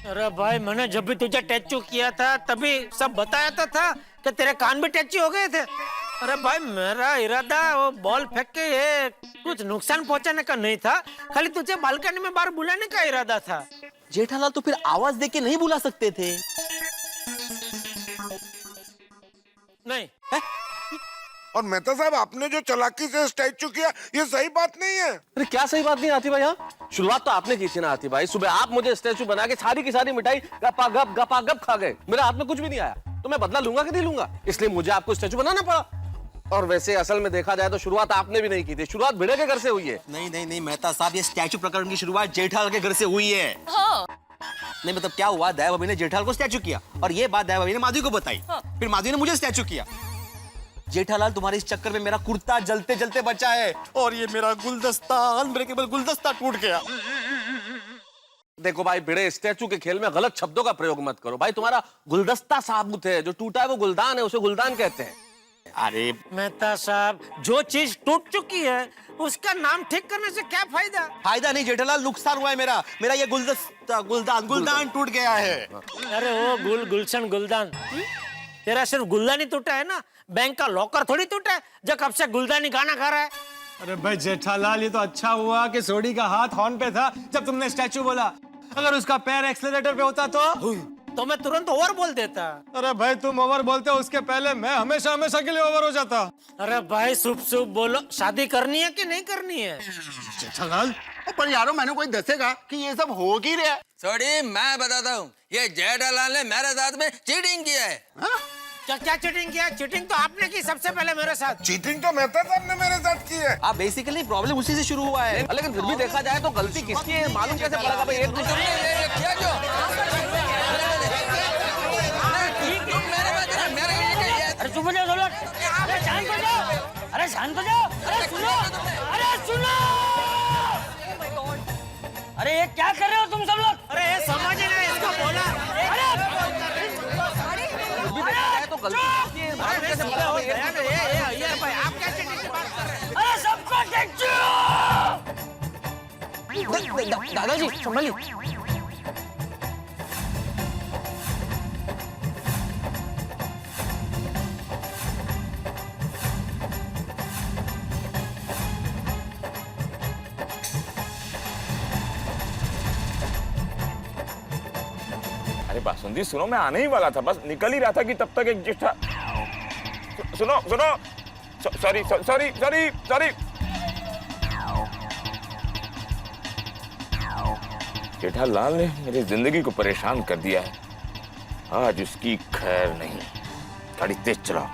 Speaker 3: अरे भाई मैंने जब भी तुझे टैचू किया था तभी सब बताया तो था कि तेरे कान भी टैचू हो गए थे। अरे भाई मेरा इरादा वो बॉल फेंक के ये कुछ नुकसान पहुंचाने का नहीं था, खाली तुझे बालकनी में बाहर बुलाने का इरादा था।
Speaker 14: जेठालाल तो फिर आवाज दे के नहीं बुला सकते थे?
Speaker 3: नहीं
Speaker 12: है? और मेहता साहब, आपने जो चालाकी से स्टैचू किया ये सही बात नहीं है।
Speaker 11: अरे क्या सही बात नहीं आती भाई? हाँ शुरुआत तो आपने की थी ना आती भाई। सुबह आप मुझे स्टैचू बना के सारी की सारी मिठाई गपा-गप खा गए। मेरे हाथ में कुछ भी नहीं आया, तो मैं बदला लूंगा कि नहीं लूंगा? इसलिए मुझे आपको स्टैचू बनाना पड़ा। और वैसे असल में देखा जाए तो शुरुआत आपने भी नहीं की थी, शुरुआत भिड़े के घर से हुई है।
Speaker 14: नहीं मेहता साहब, ये स्टैचू प्रकरण की शुरुआत जेठालाल के घर से हुई है।
Speaker 10: हाँ।
Speaker 14: नहीं मतलब क्या हुआ, दया भाभी ने जेठालाल को स्टैचू किया और ये बात दया भाभी ने माधवी को बताई। फिर माधवी ने मुझे स्टैचू किया। जेठालाल तुम्हारे इस चक्कर में मेरा कुर्ता जलते जलते बचा है और ये मेरा गुलदस्ता, अनब्रेकेबल गुलदस्ता टूट गया।
Speaker 11: देखो भाई भिड़े, स्टैचू के खेल में गलत शब्दों का प्रयोग मत करो भाई। तुम्हारा गुलदस्ता साबुत है, जो टूटा है वो गुलदान है, उसे गुलदान कहते हैं।
Speaker 14: अरे
Speaker 3: मेहता साहब, जो चीज टूट चुकी है उसका नाम ठीक करने से क्या फायदा?
Speaker 14: फायदा नहीं जेठालाल, नुकसान हुआ है मेरा ये गुलदस्ता गुलदान टूट गया है।
Speaker 3: अरे वो गुलशन गुलदान, तेरा सिर्फ गुलदान ही टूटा है ना, बैंक का लॉकर थोड़ी टूटा है जो कब से गुलदानी गाना खा रहा है।
Speaker 8: अरे भाई जेठालाल, ये तो अच्छा हुआ कि सोडी का हाथ हॉर्न पे था जब तुमने स्टैचू बोला। अगर उसका पैर एक्सेलरेटर पे होता तो
Speaker 3: मैं तुरंत ओवर बोल देता।
Speaker 8: अरे भाई तुम ओवर बोलते हो, उसके पहले मैं हमेशा के लिए ओवर हो जाता।
Speaker 3: अरे भाई शुभ बोलो, शादी करनी है कि नहीं करनी है?
Speaker 14: जेठालाल, पर यारो मैंने कोई दसेगा कि ये सब हो ही रहा है।
Speaker 5: सॉरी, मैं बताता हूँ, ये जेठालाल ने मेरे साथ में चीटिंग किया है।
Speaker 3: क्या चीटिंग किया? चीटिंग तो आपने की सबसे पहले मेरे साथ।
Speaker 12: चीटिंग तो मेहता साहब ने मेरे साथ की है।
Speaker 14: आप बेसिकली प्रॉब्लम उसी से शुरू हुआ है।
Speaker 11: लेकिन फिर भी देखा जाए तो गलती किसकी है मालूम कैसे पड़ेगा भाई? एक
Speaker 13: अरे चुप हो जाओ सब लोग। अरे शांत हो जाओ। अरे शांत हो जाओ। अरे सुनो। अरे ये क्या कर रहे हो तुम सब लोग?
Speaker 3: अरे ये समझ ही नहीं इसको बोला।
Speaker 11: तो गलती किसकी है मालूम कैसे पड़ेगा?
Speaker 3: ये भाई आप क्या चीटिंग की बात कर रहे हैं?
Speaker 13: अरे सबको टैचू।
Speaker 1: दादाजी संभालिए।
Speaker 15: अरे बासुंदी सुनो, मैं आने ही वाला था, बस निकल ही रहा था कि तब तक एक जेठा सुनो सॉरी जेठालाल ने मेरी जिंदगी को परेशान कर दिया है। आज उसकी खैर नहीं। गाड़ी तेज चलाओ।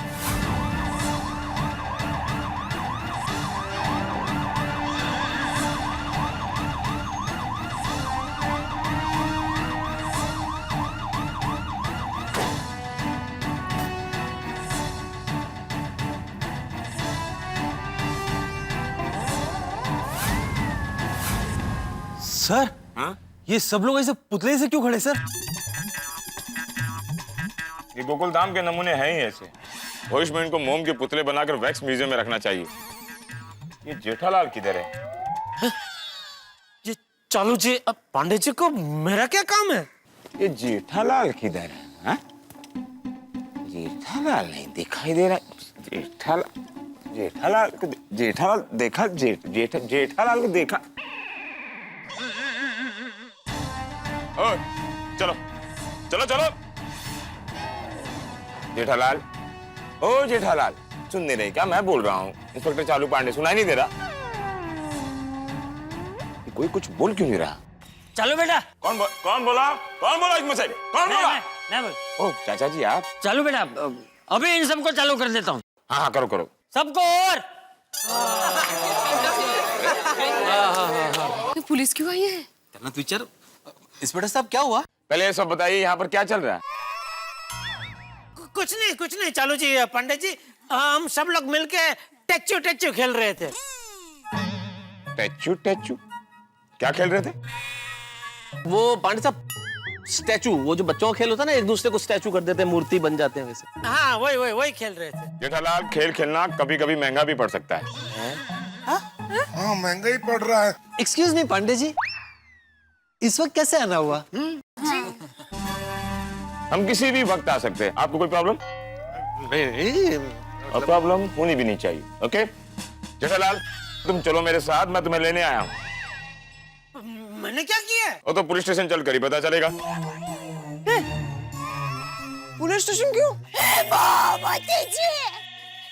Speaker 14: सर, ये सब लोग ऐसे पुतले से क्यों खड़े सर?
Speaker 15: ये गोकुलधाम के नमूने हैं ही ऐसे। भविष्य में इनको मोम के पुतले बनाकर वैक्स म्यूजियम में रखना चाहिए। ये जेठालाल किधर है?
Speaker 3: ये चालू जी, अब पांडे जी को मेरा क्या काम है?
Speaker 15: ये जेठालाल किधर है? जेठालाल नहीं दिखाई दे रहा। जेठालाल जेठालाल देखा जेठालाल को देखा। ओ, चलो चलो चलो जेठालाल, ओ जेठालाल, सुन नहीं रही क्या? मैं बोल रहा हूँ। इंस्पेक्टर चालू पांडे सुनाई नहीं दे रहा? कोई कुछ बोल क्यों नहीं रहा?
Speaker 13: चलो बेटा।
Speaker 15: कौन बोला इसमें से? कौन बोला?
Speaker 13: मैं बोल।
Speaker 15: ओ चाचा जी आप।
Speaker 13: चलो बेटा, अभी इन सबको चालू कर देता हूँ।
Speaker 15: हाँ करो।
Speaker 13: सबको और
Speaker 10: तो पुलिस क्यों आई है?
Speaker 14: तू विचार। इंस्पेक्टर साहब क्या हुआ?
Speaker 15: पहले ये सब बताइए, यहाँ पर क्या चल रहा है?
Speaker 3: कुछ नहीं चालू जी, पंडित जी, हम सब लोग मिलके टेच्चू खेल रहे थे।
Speaker 15: टेच्चू क्या खेल रहे थे?
Speaker 11: वो पांडे साहब स्टैचू, वो जो बच्चों का खेल होता है ना, एक दूसरे को स्टैचू कर देते हैं, मूर्ति बन जाते हैं वैसे।
Speaker 3: हाँ वही खेल रहे थे।
Speaker 15: जेठालाल, खेल खेलना कभी कभी महंगा भी पड़ सकता है।
Speaker 12: हाँ महंगा ही पड़ रहा है।
Speaker 4: एक्सक्यूज मी पांडे जी, इस वक्त कैसे आना हुआ?
Speaker 15: हम किसी भी वक्त आ सकते हैं। आपको कोई प्रॉब्लम?
Speaker 11: नहीं,
Speaker 15: और प्रॉब्लम होनी भी नहीं चाहिए। ओके जेठालाल, तुम चलो मेरे साथ, मैं तुम्हें लेने आया हूँ।
Speaker 3: मैंने क्या किया?
Speaker 15: वो तो पुलिस स्टेशन चल कर ही पता चलेगा।
Speaker 1: पुलिस स्टेशन क्यों?
Speaker 7: बाबा जी,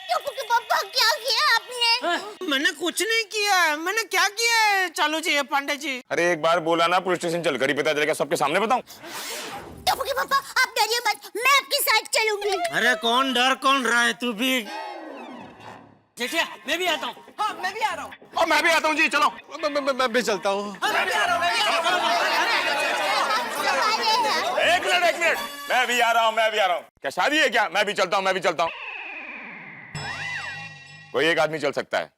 Speaker 7: टप्पू के पापा क्या किया आपने?
Speaker 3: मैंने कुछ नहीं किया। मैंने क्या किया है चालू जी, पांडे जी?
Speaker 15: अरे एक बार बोला ना, पुलिस स्टेशन चल कर ही पता चलेगा। सबके सामने बताऊं?
Speaker 7: टप्पू के पापा आप डरिए मत, मैं आपके साथ चलूंगी।
Speaker 3: अरे कौन रहा है तू भी?
Speaker 13: जेठिया, मैं भी आता हूँ।
Speaker 1: हाँ मैं भी आ रहा हूँ।
Speaker 15: और मैं भी आता हूँ जी, चलो।
Speaker 8: मैं भी चलता हूँ।
Speaker 1: मैं भी आ रहा हूँ।
Speaker 15: एक मिनट, मैं भी आ रहा हूँ। क्या शादी है क्या? मैं भी चलता हूँ। कोई एक आदमी चल सकता है।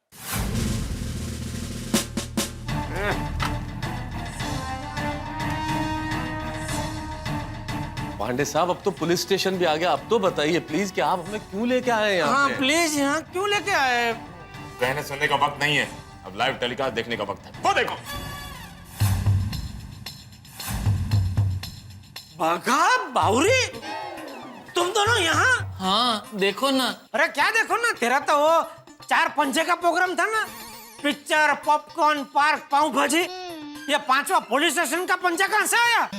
Speaker 11: पांडे साहब, अब तो पुलिस स्टेशन भी आ गया। अब तो बताइए प्लीज कि आप हमें क्यों लेके आए यहाँ
Speaker 3: हाँ
Speaker 11: पे?
Speaker 3: प्लीज, यहाँ क्यों लेके आए?
Speaker 15: कहने सुनने का वक्त नहीं है, अब लाइव टेलीकास्ट देखने का वक्त है। वो देखो।
Speaker 3: बाघा बावरी, तुम दोनों यहाँ?
Speaker 13: हाँ देखो ना।
Speaker 3: अरे क्या देखो ना, तेरा तो वो 4 पंजे का प्रोग्राम था ना, पिक्चर, पॉपकॉर्न, पार्क, पाव भाजी। ये 5वां पुलिस स्टेशन का पंजा कहाँ से आया?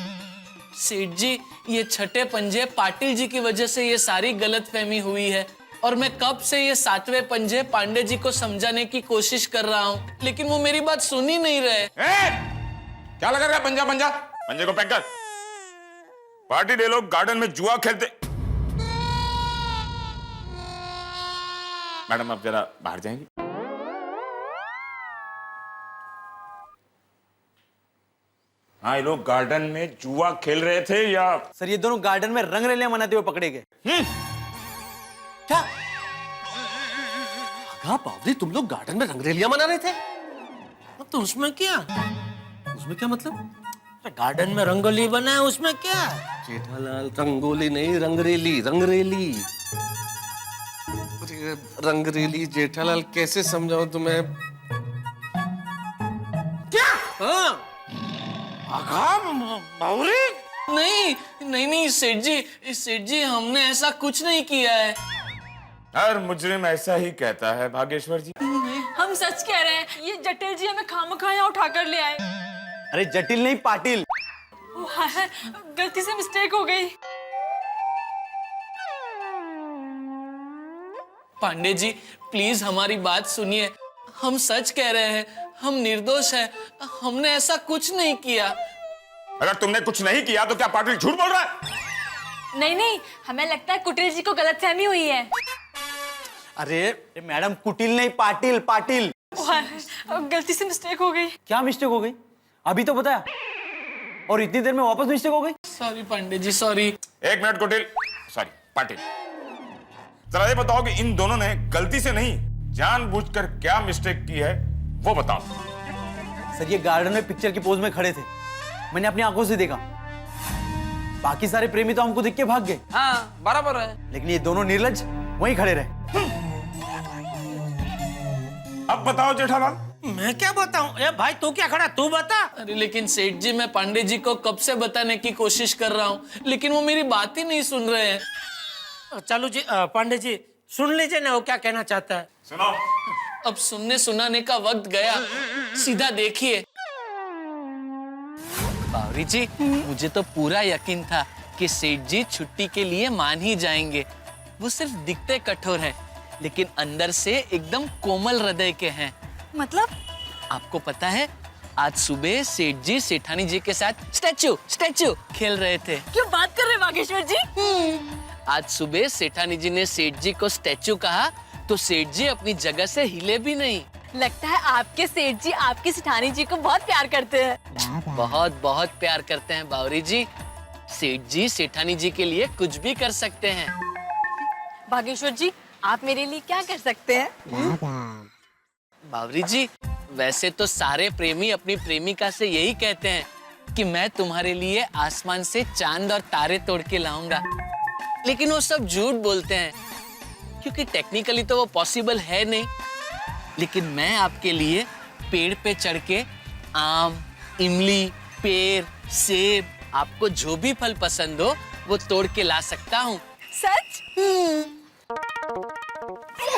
Speaker 16: सेठ जी, ये छठे पंजे पाटिल जी की वजह से ये सारी गलतफहमी हुई है, और मैं कब से ये 7वें पंजे पांडे जी को समझाने की कोशिश कर रहा हूँ, लेकिन वो मेरी बात सुन ही नहीं रहे।
Speaker 15: क्या लगा रहा है? पंजे को पैक कर। पार्टी दे लोग गार्डन में जुआ खेलते। मैडम आप जरा बाहर जाएंगी? हाँ, ये लोग गार्डन में जुआ खेल रहे थे या?
Speaker 14: सर ये दोनों गार्डन में रंग रलियां मनाते हुए पकड़े गए।
Speaker 11: क्या? हाँ बावरी, तुम लोग गार्डन में रंगरेलियां मना रहे थे?
Speaker 3: तो उसमें क्या?
Speaker 11: उसमें क्या मतलब?
Speaker 3: गार्डन में रंगोली बना है, उसमें क्या?
Speaker 11: जेठालाल, रंगोली नहीं, रंगरेली। रंगरेली जेठालाल, कैसे समझाऊं तुम्हें?
Speaker 3: क्या? हाँ
Speaker 16: नहीं सेठ जी, हमने ऐसा कुछ नहीं किया है।
Speaker 15: हर मुजरिम ऐसा ही कहता है भागेश्वर जी।
Speaker 10: हम सच कह रहे हैं, ये जटिल जी हमें खामखा यहाँ उठा कर ले आए।
Speaker 14: अरे जटिल नहीं, पाटिल।
Speaker 10: हाय, गलती से मिस्टेक हो गई।
Speaker 16: पांडे जी प्लीज हमारी बात सुनिए, हम सच कह रहे हैं, हम निर्दोष हैं, हमने ऐसा कुछ नहीं किया।
Speaker 15: अगर तुमने कुछ नहीं किया तो क्या पाटिल झूठ बोल रहा है?
Speaker 10: नहीं, हमें लगता है कुटिल जी को गलतफहमी हुई है।
Speaker 14: अरे मैडम, कुटिल नहीं, पाटिल।
Speaker 10: गलती से मिस्टेक हो गई।
Speaker 14: क्या मिस्टेक हो गई? अभी तो बताया, और इतनी देर में वापस मिस्टेक हो गई।
Speaker 16: Sorry Pandey ji, sorry.
Speaker 15: एक मिनट कुटिल, सॉरी पाटिल, जरा ये बताओ कि इन दोनों ने गलती से नहीं जानबूझकर क्या मिस्टेक की है, वो बताओ।
Speaker 14: सर ये गार्डन में पिक्चर की पोज में खड़े थे, मैंने अपनी आंखों से देखा। बाकी सारे प्रेमी तो हमको देख के भाग गए।
Speaker 13: हाँ बराबर है।
Speaker 14: लेकिन ये दोनों निर्लज वहीं खड़े रहे।
Speaker 15: अब बताओ जेठालाल।
Speaker 3: मैं क्या बताऊं? ए भाई तू क्या खड़ा, तू बता।
Speaker 16: अरे लेकिन सेठ जी, मैं पांडे जी को कब से बताने की कोशिश कर रहा हूँ, लेकिन वो मेरी बात ही नहीं सुन रहे हैं।
Speaker 3: चलो जी, पांडे जी सुन लीजिए ना वो क्या कहना चाहता है।
Speaker 15: सुनो।
Speaker 16: अब सुनने सुनाने का वक्त गया, सीधा देखिए। बावरी जी, मुझे तो पूरा यकीन था कि सेठ जी छुट्टी के लिए मान ही जाएंगे। वो सिर्फ दिखते कठोर हैं, लेकिन अंदर से एकदम कोमल हृदय के हैं।
Speaker 10: मतलब?
Speaker 16: आपको पता है, आज सुबह सेठ जी सेठानी जी के साथ स्टैचू खेल रहे थे।
Speaker 10: क्यों बात कर रहे बागेश्वर जी?
Speaker 16: आज सुबह सेठानी जी ने सेठ जी को स्टैचू कहा तो सेठ जी अपनी जगह से हिले भी नहीं।
Speaker 10: लगता है आपके सेठ जी आपकी सेठानी जी को बहुत प्यार करते हैं।
Speaker 16: बहुत बहुत प्यार करते हैं बावरी जी। सेठ जी सेठानी जी के लिए कुछ भी कर सकते हैं।
Speaker 10: बागेश्वर जी, आप मेरे लिए क्या कर सकते हैं?
Speaker 16: बावरी जी, वैसे तो सारे प्रेमी अपनी प्रेमिका से यही कहते हैं कि मैं तुम्हारे लिए आसमान से चांद और तारे तोड़ के लाऊंगा, लेकिन वो सब झूठ बोलते हैं क्योंकि टेक्निकली तो वो पॉसिबल है नहीं। लेकिन मैं आपके लिए पेड़ पे चढ़ के आम, इमली, पेड़, सेब, आपको जो भी फल पसंद हो वो तोड़ के ला सकता हूँ।
Speaker 10: सच?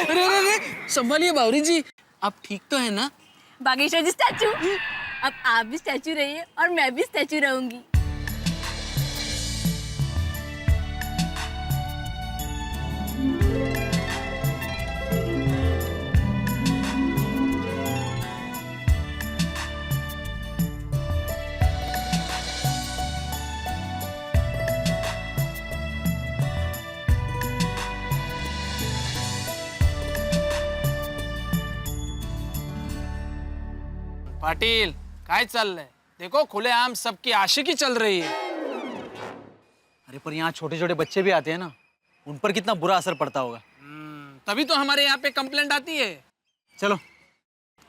Speaker 16: अरे संभालिए बावरी जी, आप ठीक तो है ना?
Speaker 10: बागेश्वर जी स्टैचू, अब आप भी स्टैचू रहिए और मैं भी स्टैचू रहूंगी।
Speaker 16: पाटिल, काय चाललंय? देखो खुलेआम सबकी आशिकी चल रही है।
Speaker 14: अरे पर यहाँ छोटे छोटे बच्चे भी आते हैं ना, उन पर कितना बुरा असर पड़ता होगा।
Speaker 16: तभी तो हमारे यहाँ पे कंप्लेंट आती है।
Speaker 14: चलो,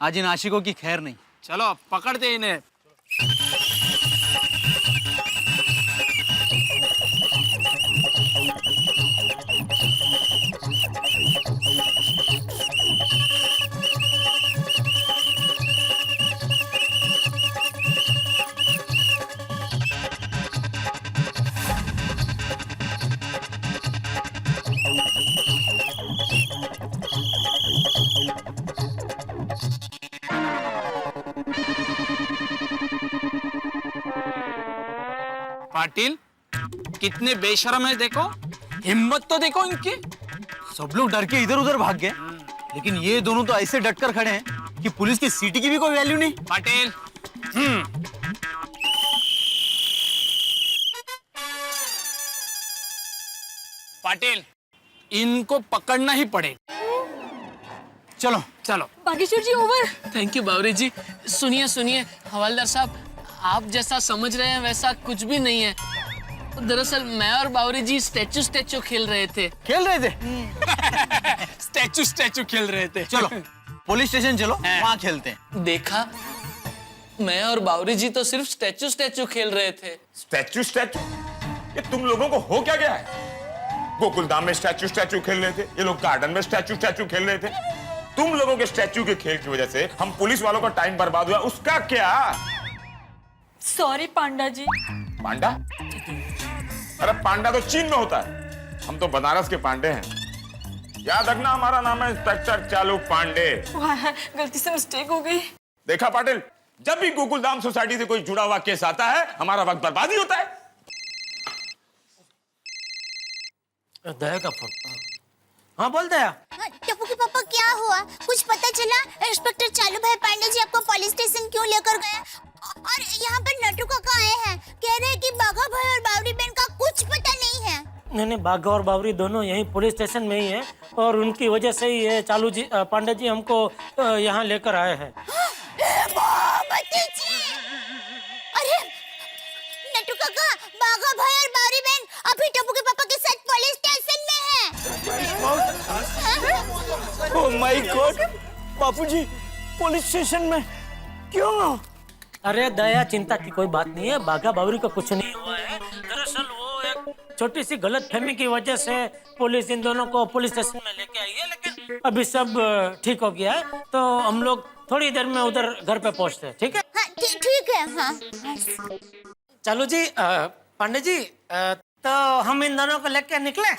Speaker 14: आज इन आशिकों की खैर नहीं।
Speaker 16: चलो पकड़ते इन्हें। पाटिल, कितने बेशरम है देखो, हिम्मत तो देखो इनकी।
Speaker 14: सब लोग डर के इधर उधर भाग गए, लेकिन ये दोनों तो ऐसे डट कर खड़े हैं कि पुलिस की सीटी की भी कोई वैल्यू नहीं।
Speaker 16: पाटिल, पाटिल, इनको पकड़ना ही पड़ेगा।
Speaker 14: चलो
Speaker 16: चलो।
Speaker 10: बागेश्वर जी ओवर।
Speaker 16: थैंक यू बावरी जी। सुनिए सुनिए हवलदार साहब, आप जैसा समझ रहे हैं वैसा कुछ भी नहीं है। दरअसल मैं और बावरी जी स्टैचू खेल रहे थे। स्टैचू खेल रहे थे।
Speaker 14: चलो पुलिस स्टेशन चलो, वहाँ खेलते हैं।
Speaker 16: देखा, मैं और बावरी जी तो सिर्फ स्टैचू खेल रहे थे।
Speaker 15: स्टैचू? ये तुम लोगों को हो क्या गया है? गोकुलधाम में स्टैचू खेल रहे थे, ये लोग गार्डन में स्टैचू खेल रहे थे। तुम लोगों के स्टैचू के खेल की वजह से हम पुलिस वालों का टाइम बर्बाद हुआ, उसका क्या?
Speaker 10: सॉरी पांडा जी।
Speaker 15: पांडा? अरे पांडा तो चीन में होता है, हम तो बनारस के पांडे हैं। याद रखना, हमारा नाम है इंस्पेक्टर चालू पांडे।
Speaker 10: गलती से मिस्टेक हो गई।
Speaker 15: देखा पाटिल, जब भी गोकुलधाम सोसाइटी से कोई जुड़ा हुआ केस आता है, हमारा वक्त बर्बाद ही होता है।
Speaker 3: दया का फोन। हाँ बोल दया।
Speaker 7: टप्पू के पापा क्या हुआ? कुछ पता चला? इंस्पेक्टर चालू भाई पांडे जी आपको पुलिस स्टेशन क्यों लेकर गए? और यहाँ पर नटू काका आए हैं, कह रहे हैं कि बाघा भाई और बावरी बहन का कुछ पता नहीं है।
Speaker 3: नहीं, बाघा और बावरी दोनों यहीं पुलिस स्टेशन में ही हैं और उनकी वजह से ही ये चालू जी पांडे जी हमको यहाँ लेकर आए हैं।
Speaker 7: अरे नटू काका, बाघा भाई और बावरी बहन अभी टप्पू के पापा के साथ पुलिस स्टेशन में हैं।
Speaker 4: Oh my God, Bapuji police station में क्यों?
Speaker 3: अरे दया, चिंता की कोई बात नहीं है, बाघा बावरी को कुछ नहीं हुआ है। दरअसल वो एक छोटी सी गलतफहमी की वजह से पुलिस इन दोनों को पुलिस स्टेशन में लेके आई है, लेकिन अभी सब ठीक हो गया है, तो हम लोग थोड़ी देर में उधर घर पे पहुंचते हैं। ठीक है?
Speaker 7: हाँ ठीक है। हाँ
Speaker 3: चालू जी, पांडे जी, तो हम इन दोनों को लेके निकले।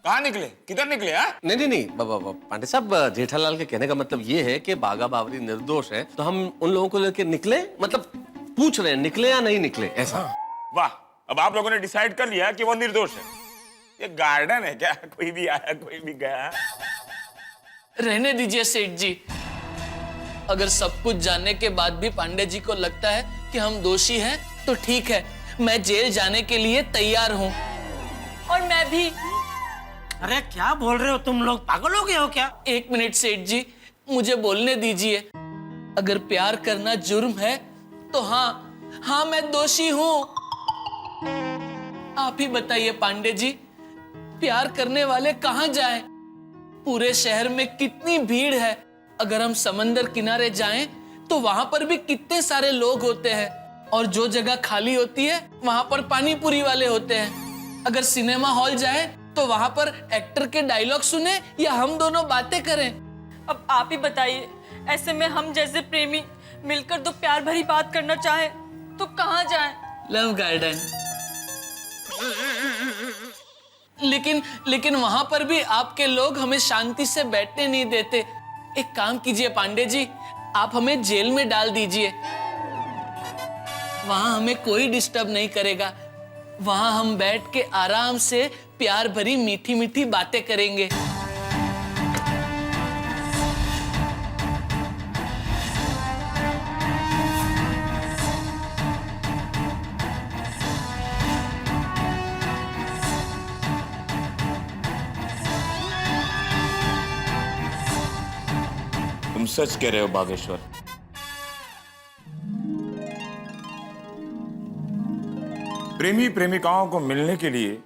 Speaker 15: कहाँ निकले, किधर निकले? हाँ
Speaker 11: नहीं पांडे साहब, जेठालाल के कहने का मतलब ये है कि बागा बावरी निर्दोष है, तो हम उन लोगों को लेकर निकले, मतलब पूछ रहे हैं निकले या नहीं निकले, ऐसा।
Speaker 15: वाह, अब आप लोगों ने डिसाइड कर लिया कि वो निर्दोष है। ये गार्डन है क्या? कोई भी आया कोई भी गया।
Speaker 16: रहने दीजिए सेठ जी। अगर सब कुछ जानने के बाद भी पांडे जी को लगता है कि हम दोषी हैं, तो ठीक है, मैं जेल जाने के लिए तैयार हूँ।
Speaker 10: और मैं भी।
Speaker 3: अरे क्या बोल रहे हो तुम लोग, पागल हो गए हो क्या?
Speaker 16: एक मिनट सेठ जी, मुझे बोलने दीजिए। अगर प्यार करना जुर्म है तो हाँ मैं दोषी हूँ। आप ही बताइए पांडे जी, प्यार करने वाले कहाँ जाएं? पूरे शहर में कितनी भीड़ है। अगर हम समंदर किनारे जाएं तो वहां पर भी कितने सारे लोग होते हैं, और जो जगह खाली होती है वहां पर पानी पूरी वाले होते हैं। अगर सिनेमा हॉल जाए तो वहां पर एक्टर के डायलॉग सुने या हम दोनों बातें करें।
Speaker 10: अब आप ही बताइए, ऐसे में हम जैसे प्रेमी मिलकर दो प्यार भरी बात करना चाहे तो कहाँ जाएं?
Speaker 16: Love garden. लेकिन वहां पर भी आपके लोग हमें शांति से बैठने नहीं देते। एक काम कीजिए पांडे जी, आप हमें जेल में डाल दीजिए। वहां हमें कोई डिस्टर्ब नहीं करेगा। वहां हम बैठ के आराम से प्यार भरी मीठी मीठी बातें करेंगे।
Speaker 15: तुम सच कह रहे हो बागेश्वर। प्रेमी प्रेमिकाओं को मिलने के लिए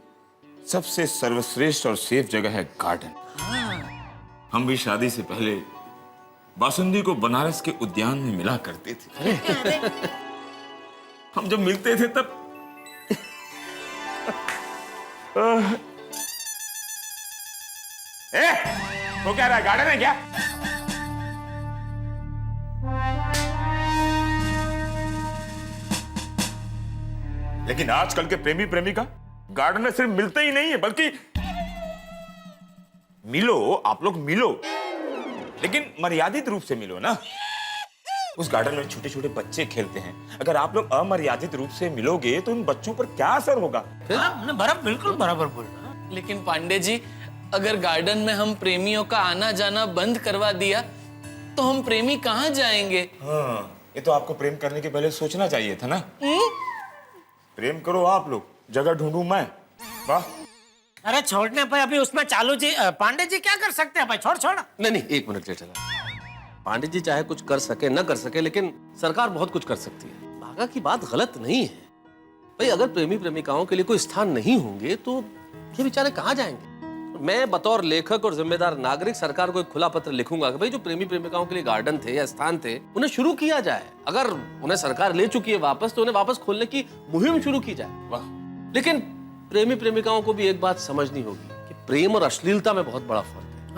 Speaker 15: सबसे सर्वश्रेष्ठ और सेफ जगह है गार्डन। हम भी शादी से पहले बासुंदी को बनारस के उद्यान में मिला करते थे। हम जब मिलते थे तब वो क्या रहा है, गार्डन है क्या? लेकिन आजकल के प्रेमी प्रेमिका गार्डन में सिर्फ मिलते ही नहीं है, बल्कि मिलो, आप लोग मिलो, लेकिन मर्यादित रूप से मिलो ना। उस गार्डन में छोटे छोटे बच्चे खेलते हैं। अगर आप लोग अमर्यादित रूप से मिलोगे तो उन बच्चों पर क्या असर होगा?
Speaker 3: बिल्कुल बराबर बोल रहा।
Speaker 16: लेकिन पांडे जी, अगर गार्डन में हम प्रेमियों का आना जाना बंद करवा दिया तो हम प्रेमी कहाँ जाएंगे?
Speaker 15: हाँ, ये तो आपको प्रेम करने के पहले सोचना चाहिए था ना। प्रेम करो आप लोग, जगह ढूंढूं मैं। वाह।
Speaker 3: अरे छोड़ने पे अभी उसमें चालू जी, पांडे जी क्या कर सकते हैं भाई? छोड़।
Speaker 11: नहीं, एक मिनट जेठालाल। पांडे जी चाहे कुछ कर सके न कर सके, लेकिन सरकार बहुत कुछ कर सकती है। बागा की बात गलत नहीं है भाई। अगर प्रेमी प्रेमिकाओं के लिए कोई स्थान नहीं होंगे तो ये बेचारे कहाँ जाएंगे? मैं बतौर लेखक और जिम्मेदार नागरिक सरकार को एक खुला पत्र लिखूंगा कि भाई जो प्रेमी प्रेमिकाओं के लिए गार्डन थे या स्थान थे, उन्हें शुरू किया जाए। अगर उन्हें सरकार ले चुकी है वापस, तो उन्हें वापस खोलने की मुहिम शुरू की जाए। वाह। लेकिन प्रेमी प्रेमिकाओं को भी एक बात समझनी होगी कि प्रेम और अश्लीलता में बहुत बड़ा फर्क है।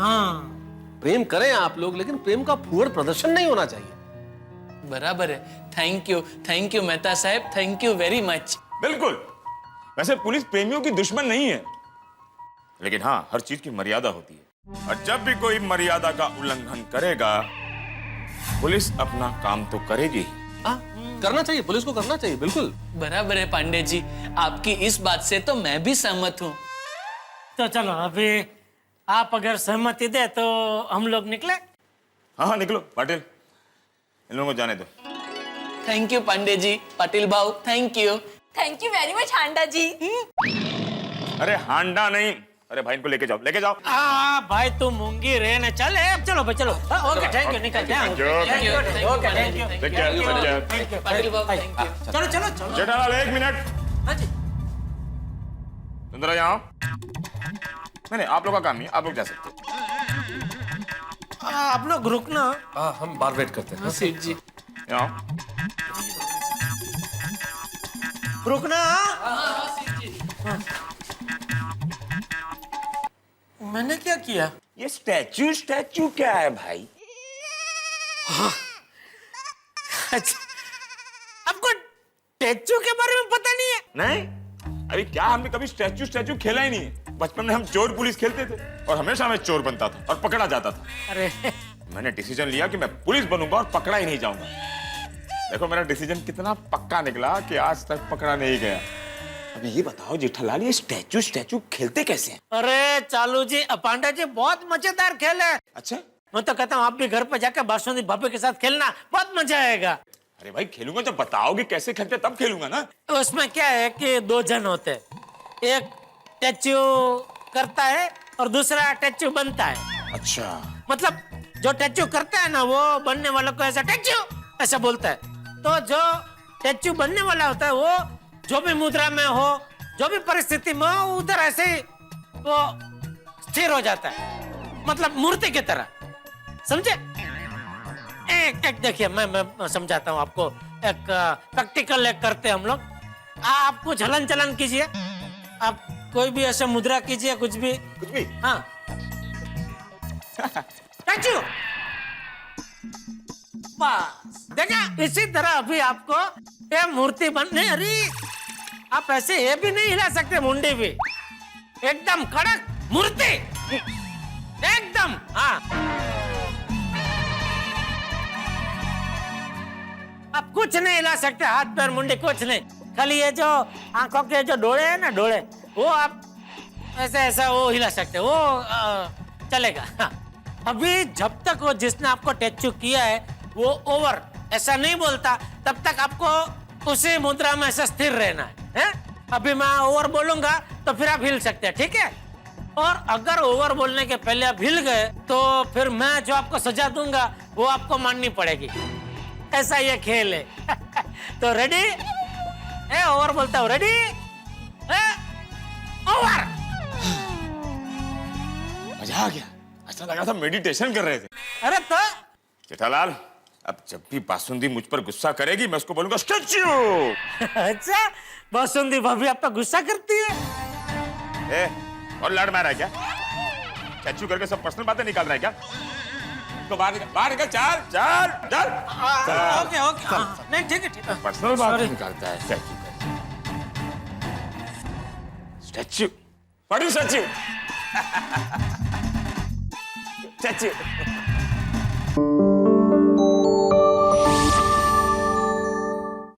Speaker 11: प्रेम करें आप लोग, लेकिन प्रेम का फूहड़ प्रदर्शन नहीं होना चाहिए।
Speaker 16: बराबर है। थैंक यू मेहता साहब, थैंक यू वेरी मच।
Speaker 15: बिल्कुल। वैसे पुलिस प्रेमियों की दुश्मन नहीं है, लेकिन हाँ, हर चीज की मर्यादा होती है, और जब भी कोई मर्यादा का उल्लंघन करेगा, पुलिस अपना काम तो करेगी ही।
Speaker 11: करना चाहिए, पुलिस को करना चाहिए, बिल्कुल
Speaker 16: बराबर है पांडे जी। आपकी इस बात से तो मैं भी सहमत हूँ।
Speaker 3: तो चलो, अभी आप अगर सहमति दे तो हम लोग निकले।
Speaker 15: हाँ, निकलो पाटिल, इन लोगों को जाने दो।
Speaker 16: थैंक यू पांडे जी, पाटिल भाऊ, थैंक यू
Speaker 10: वेरी मच हांडा जी।
Speaker 15: अरे हांडा नहीं, अरे भाई इनको लेके जाओ।
Speaker 3: भाई तू मूंगी रहने चल। चलो भाई चलो। ओके, थैंक यू, निकल जाओ। चलो।
Speaker 15: जेठालाल, एक मिनट। सुंदरा, यहाँ नहीं, आप लोग का काम नहीं, आप लोग जा सकते।
Speaker 3: आप लोग रुकना।
Speaker 11: हम बाहर वेट करते हैं।
Speaker 16: सेठ जी
Speaker 15: यहाँ
Speaker 3: रुकना।
Speaker 16: मैंने क्या किया?
Speaker 15: ये स्टैचू क्या है भाई?
Speaker 3: अच्छा, आपको स्टैचू के बारे में पता नहीं है?
Speaker 15: नहीं, अभी क्या हमने कभी स्टैचू खेला ही नहीं है। बचपन में हम चोर पुलिस खेलते थे और हमेशा मैं चोर बनता था और पकड़ा जाता था।
Speaker 3: अरे
Speaker 15: मैंने डिसीजन लिया कि मैं पुलिस बनूंगा और पकड़ा ही नहीं जाऊंगा। देखो मेरा डिसीजन कितना पक्का निकला कि आज तक पकड़ा नहीं गया। अभी ये बताओ जेठालाल, ये स्टैचू खेलते कैसे हैं?
Speaker 3: अरे चालू जी, पांडे जी, बहुत मजेदार खेल है।
Speaker 15: अच्छा,
Speaker 3: मैं तो कहता हूँ आप भी घर पर जाकर बासुंदी भाभी के साथ खेलना, बहुत मजा आएगा।
Speaker 15: अरे भाई खेलूंगा जब बताओगे कैसे खेलते तब खेलूंगा ना।
Speaker 3: उसमें क्या है कि 2 जन होते हैं, एक स्टैचू करता है और दूसरा स्टैचू बनता है।
Speaker 15: अच्छा,
Speaker 3: मतलब जो स्टैचू करता है ना वो बनने वालों को ऐसा स्टैचू ऐसा बोलता है, तो जो स्टैचू बनने वाला होता है वो जो भी मुद्रा में हो, जो भी परिस्थिति में हो, उधर ऐसे ही वो स्थिर हो जाता है, मतलब मूर्ति की तरह, समझे? एक देखिए, मैं समझाता हूँ आपको। एक प्रैक्टिकल एक करते हैं हम लोग। आप कुछ हलन चलन कीजिए, आप कोई भी ऐसे मुद्रा कीजिए, कुछ भी। हाँ स्टैचू, बस देखा, इसी तरह अभी आपको ये मूर्ति बनने। अरे आप ऐसे ये भी नहीं हिला सकते, मुंडी भी एकदम कड़क मूर्ति एकदम। हाँ आप कुछ नहीं हिला सकते, हाथ पैर मुंडी कुछ नहीं, खाली ये जो आंखों के जो डोळे है ना, डोळे, वो आप ऐसा ऐसा वो हिला सकते, वो चलेगा। हाँ। अभी जब तक वो जिसने आपको टैचू किया है वो ओवर ऐसा नहीं बोलता, तब तक आपको उसी मुद्रा में ऐसा स्थिर रहना है? अभी मैं ओवर बोलूंगा तो फिर आप हिल सकते हैं, ठीक है? और अगर ओवर बोलने के पहले आप हिल गए तो फिर मैं जो आपको सजा दूंगा वो आपको माननी पड़ेगी। ऐसा ये खेल है। तो रेडी? ओवर बोलता हूँ, रेडी? ओवर।
Speaker 15: मजा आ गया, ऐसा लगा था मेडिटेशन कर रहे थे।
Speaker 3: अरे तो
Speaker 15: जेठालाल, अब जब भी बासुंदी मुझ पर गुस्सा करेगी मैं उसको बोलूंगा स्टैचू।
Speaker 3: अच्छा, बासुंदी भाभी आप पे गुस्सा करती है?
Speaker 15: और लड़ मारा है क्या? स्टैचू करके सब पर्सनल बातें निकाल रहा है क्या? तो बाहर निकल, चल।
Speaker 3: ओके ओके, नहीं ठीक है।
Speaker 15: पर्सनल बातें निकालता है स्टैचू। बड़ी स्टैचू। स्टैचू।